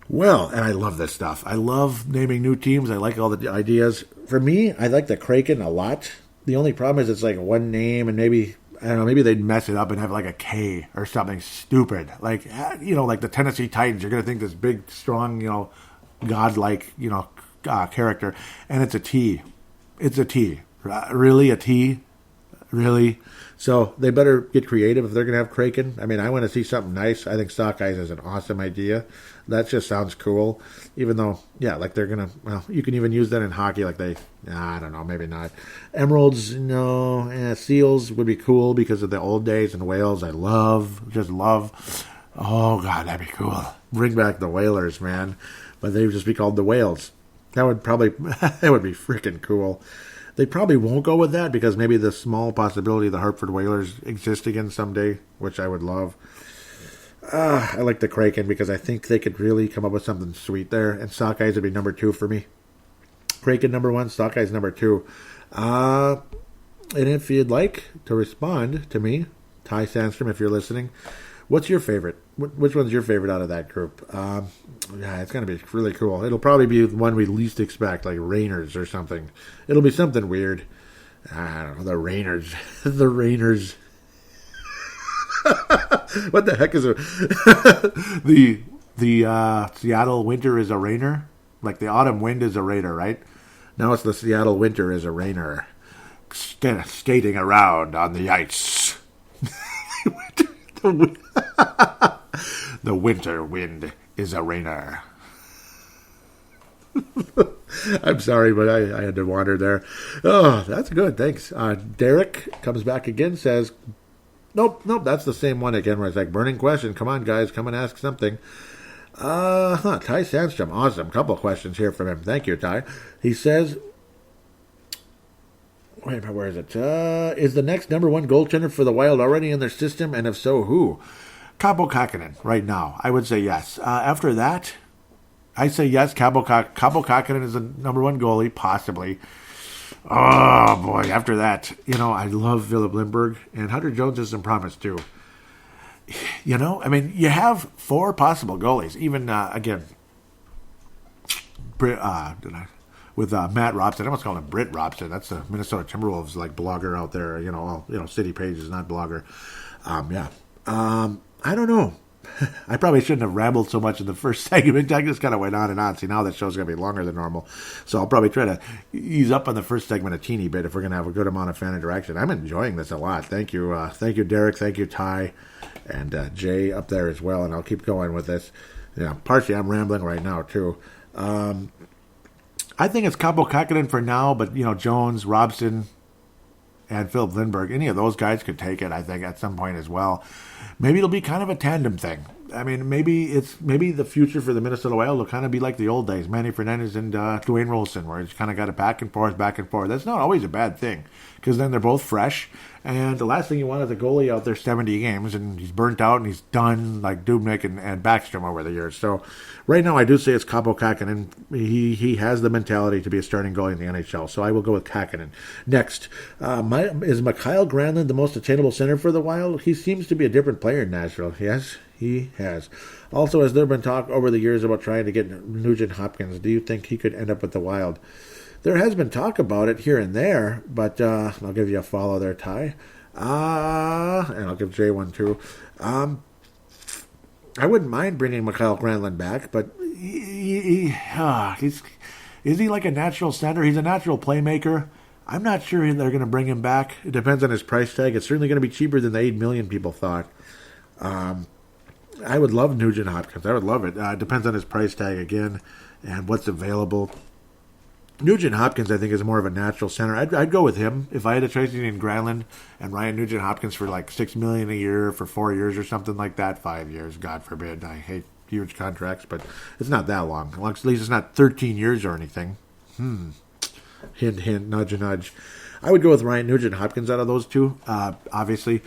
Well, and I love this stuff. I love naming new teams. I like all the ideas. For me, I like the Kraken a lot. The only problem is it's like one name, and maybe they'd mess it up and have like a K or something stupid. Like, like the Tennessee Titans. You're going to think this big, strong, godlike, character. And it's a T. It's a T. Really? A T? Really? So they better get creative if they're going to have Kraken. I mean, I want to see something nice. I think Sockeyes is an awesome idea. That just sounds cool. Even though, like they're going to, you can even use that in hockey. Like I don't know, maybe not. Emeralds, no. Seals would be cool because of the old days, and Whales, just love. Oh, God, that'd be cool. Bring back the Whalers, man. But they would just be called the Whales. That would be freaking cool. They probably won't go with that because maybe the small possibility the Hartford Whalers exist again someday, which I would love. I like the Kraken because I think they could really come up with something sweet there. And Sockeyes would be number 2 for me. Kraken number 1, Sockeyes number 2. And if you'd like to respond to me, Ty Sandstrom, if you're listening, what's your favorite? Which one's your favorite out of that group? It's going to be really cool. It'll probably be the one we least expect, like Rainers or something. It'll be something weird. I don't know, the Rainers. The Rainers. What the heck is it? the Seattle winter is a rainer? Like the autumn wind is a rainer, right? Now it's the Seattle winter is a rainer. Skating around on the ice. The winter wind is a rainer. I'm sorry, but I had to wander there. Oh, that's good. Thanks. Derek comes back again, says, Nope, that's the same one again where it's like, burning question. Come on, guys, come and ask something. Ty Sandstrom, awesome. Couple of questions here from him. Thank you, Ty. He says, wait, where is it? Is the next number one goaltender for the Wild already in their system? And if so, who? Kaapo Kähkönen, right now. I would say yes. After that, I say yes. Kaapo Kähkönen is the number one goalie, possibly. Oh, boy. After that, I love Philip Lindbergh, and Hunter Jones isn't promised, too. You have four possible goalies. Even, again, with Matt Robson. I almost call him Britt Robson. That's the Minnesota Timberwolves, blogger out there. City pages, not blogger. I don't know. I probably shouldn't have rambled so much in the first segment. I just kind of went on and on. See, now that show's going to be longer than normal. So I'll probably try to ease up on the first segment a teeny bit if we're going to have a good amount of fan interaction. I'm enjoying this a lot. Thank you, Derek. Thank you, Ty, and Jay up there as well. And I'll keep going with this. Partially I'm rambling right now, too. I think it's Kaapo Kähkönen for now, but, Jones, Robson, and Philip Lindbergh, any of those guys could take it, I think, at some point as well. Maybe it'll be kind of a tandem thing. I mean, maybe the future for the Minnesota Wild will kind of be like the old days, Manny Fernandez and Dwayne Rolson, where it's kind of got it back and forth. That's not always a bad thing, because then they're both fresh. And the last thing you want is a goalie out there 70 games, and he's burnt out and he's done, like Dubnyk and Backstrom over the years. So right now I do say it's Kaapo Kähkönen. He has the mentality to be a starting goalie in the NHL, so I will go with Kähkönen. Next, is Mikael Granlund the most attainable center for the Wild? He seems to be a different player in Nashville. Yes, he has. Also, has there been talk over the years about trying to get Nugent Hopkins? Do you think he could end up with the Wild? There has been talk about it here and there, but I'll give you a follow there, Ty. And I'll give Jay one, too. I wouldn't mind bringing Mikael Granlund back, but is he like a natural center? He's a natural playmaker. I'm not sure they're going to bring him back. It depends on his price tag. It's certainly going to be cheaper than the $8 million people thought. I would love Nugent Hopkins. I would love it. It depends on his price tag again and what's available. Nugent Hopkins, I think, is more of a natural center. I'd go with him if I had a choice between Granlund and Ryan Nugent Hopkins for like $6 million a year for 4 years or something like that. 5 years, God forbid. I hate huge contracts, but it's not that long. At least it's not 13 years or anything. Hint, hint, nudge, nudge. I would go with Ryan Nugent Hopkins out of those two. Obviously,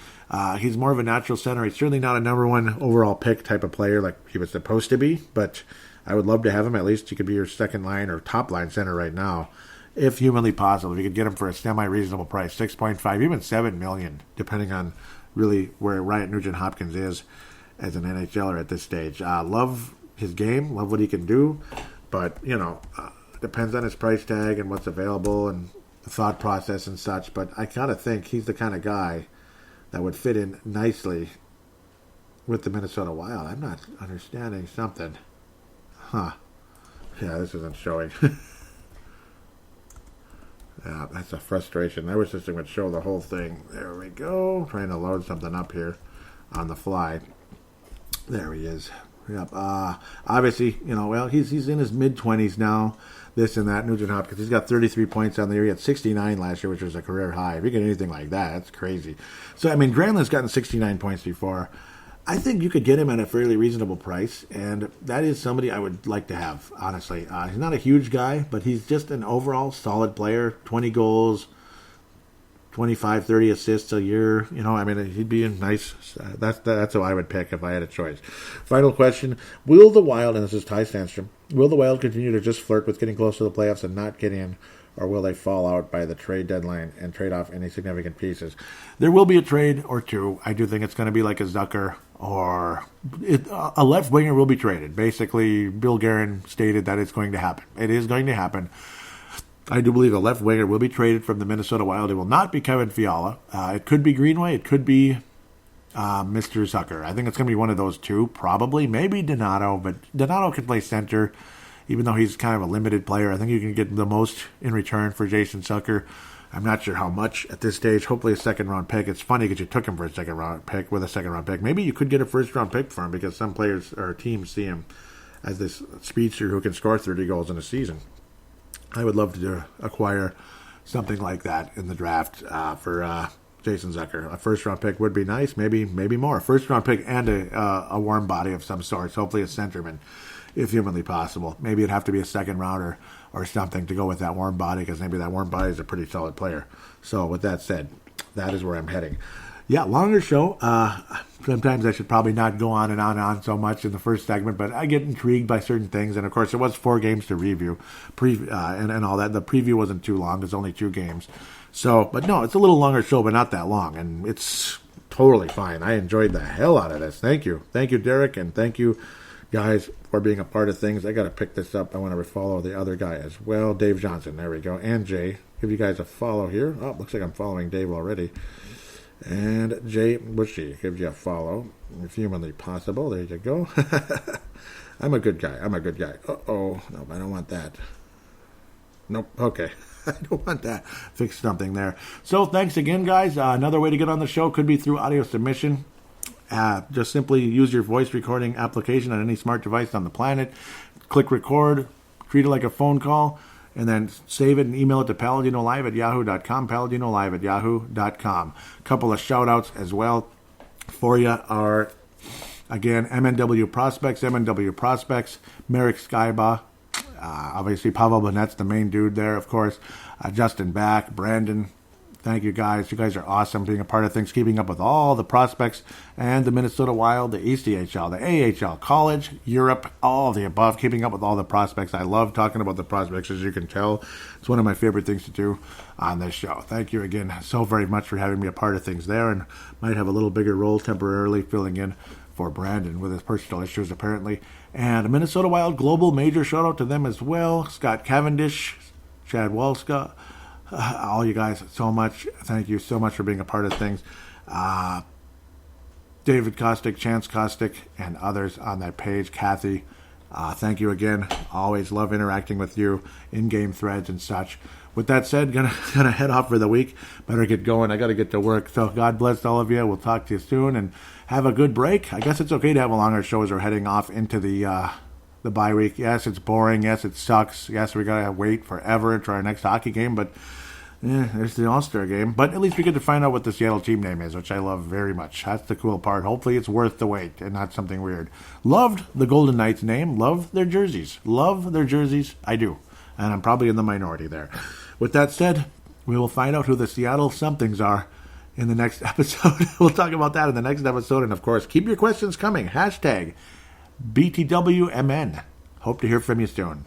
he's more of a natural center. He's certainly not a number one overall pick type of player like he was supposed to be, but I would love to have him. At least he could be your second line or top line center right now, if humanly possible. If you could get him for a semi-reasonable price, 6.5, even $7 million, depending on really where Ryan Nugent Hopkins is as an NHLer at this stage. Love his game, love what he can do, but depends on his price tag and what's available and the thought process and such. But I kind of think he's the kind of guy that would fit in nicely with the Minnesota Wild. I'm not understanding something. Yeah, this isn't showing. Yeah, that's a frustration. I wish this thing would show the whole thing. There we go. Trying to load something up here on the fly. There he is. Yep. Obviously, he's in his mid-20s now. This and that. Nugent Hopkins, he's got 33 points on the year. He had 69 last year, which was a career high. If you get anything like that, that's crazy. So, Granlund's gotten 69 points before. I think you could get him at a fairly reasonable price, and that is somebody I would like to have, honestly. He's not a huge guy, but he's just an overall solid player. 20 goals, 25, 30 assists a year. He'd be a nice. That's who I would pick if I had a choice. Final question: will the Wild, and this is Ty Sandstrom, will the Wild continue to just flirt with getting close to the playoffs and not get in, or will they fall out by the trade deadline and trade off any significant pieces? There will be a trade or two. I do think it's going to be like a Zucker or a left winger will be traded. Basically, Bill Guerin stated that it's going to happen. It is going to happen. I do believe a left winger will be traded from the Minnesota Wild. It will not be Kevin Fiala. It could be Greenway. It could be Mr. Zucker. I think it's going to be one of those two, probably. Maybe Donato, but Donato can play center, even though he's kind of a limited player. I think you can get the most in return for Jason Zucker. I'm not sure how much at this stage. Hopefully a second-round pick. It's funny because you took him for a second-round pick with a second-round pick. Maybe you could get a first-round pick for him because some players or teams see him as this speedster who can score 30 goals in a season. I would love to acquire something like that in the draft for Jason Zucker. A first-round pick would be nice. Maybe more. A first-round pick and a warm body of some sort. Hopefully a centerman, if humanly possible. Maybe it'd have to be a second-rounder or something to go with that warm body, because maybe that warm body is a pretty solid player. So with that said, that is where I'm heading. Yeah, longer show. Sometimes I should probably not go on and on so much in the first segment, but I get intrigued by certain things. And of course, it was 4 games to review, and all that. The preview wasn't too long; it's only 2 games. So, but no, it's a little longer show, but not that long, and it's totally fine. I enjoyed the hell out of this. Thank you, Derek, and thank you, guys, for being a part of things. I got to pick this up. I want to follow the other guy as well, Dave Johnson. There we go, and Jay. Give you guys a follow here. Oh, looks like I'm following Dave already. And Jay Bushy gives you a follow, if humanly possible. There you go. I'm a good guy. Uh-oh. No, I don't want that. Nope. Okay. I don't want that. Fix something there. So thanks again, guys. Another way to get on the show could be through audio submission. Just simply use your voice recording application on any smart device on the planet. Click record. Treat it like a phone call. And then save it and email it to paladinolive@yahoo.com, paladinolive@yahoo.com. A couple of shout-outs as well for you are, again, MNW Prospects, Merrick Skyba, obviously Pavel Bonet's the main dude there, of course, Justin Back, Brandon. Thank you, guys. You guys are awesome being a part of things, keeping up with all the prospects and the Minnesota Wild, the ECHL, the AHL, college, Europe, all of the above, keeping up with all the prospects. I love talking about the prospects, as you can tell. It's one of my favorite things to do on this show. Thank you again so very much for having me a part of things there, and might have a little bigger role temporarily filling in for Brandon with his personal issues, apparently. And a Minnesota Wild Global major shout-out to them as well. Scott Cavendish, Chad Walska, all you guys so much. Thank you so much for being a part of things. David Kostick, Chance Kostick, and others on that page. Kathy, thank you again. Always love interacting with you in game threads and such. With that said, gonna head off for the week. Better get going. I got to get to work. So God bless all of you. We'll talk to you soon and have a good break. I guess it's okay to have a longer show as we're heading off into the bye week. Yes, it's boring. Yes, it sucks. Yes, we gotta wait forever to our next hockey game, but there's the All-Star game. But at least we get to find out what the Seattle team name is, which I love very much. That's the cool part. Hopefully it's worth the wait and not something weird. Loved the Golden Knights name. Love their jerseys. I do. And I'm probably in the minority there. With that said, we will find out who the Seattle somethings are in the next episode. We'll talk about that in the next episode. And, of course, keep your questions coming. Hashtag BTWMN. Hope to hear from you soon.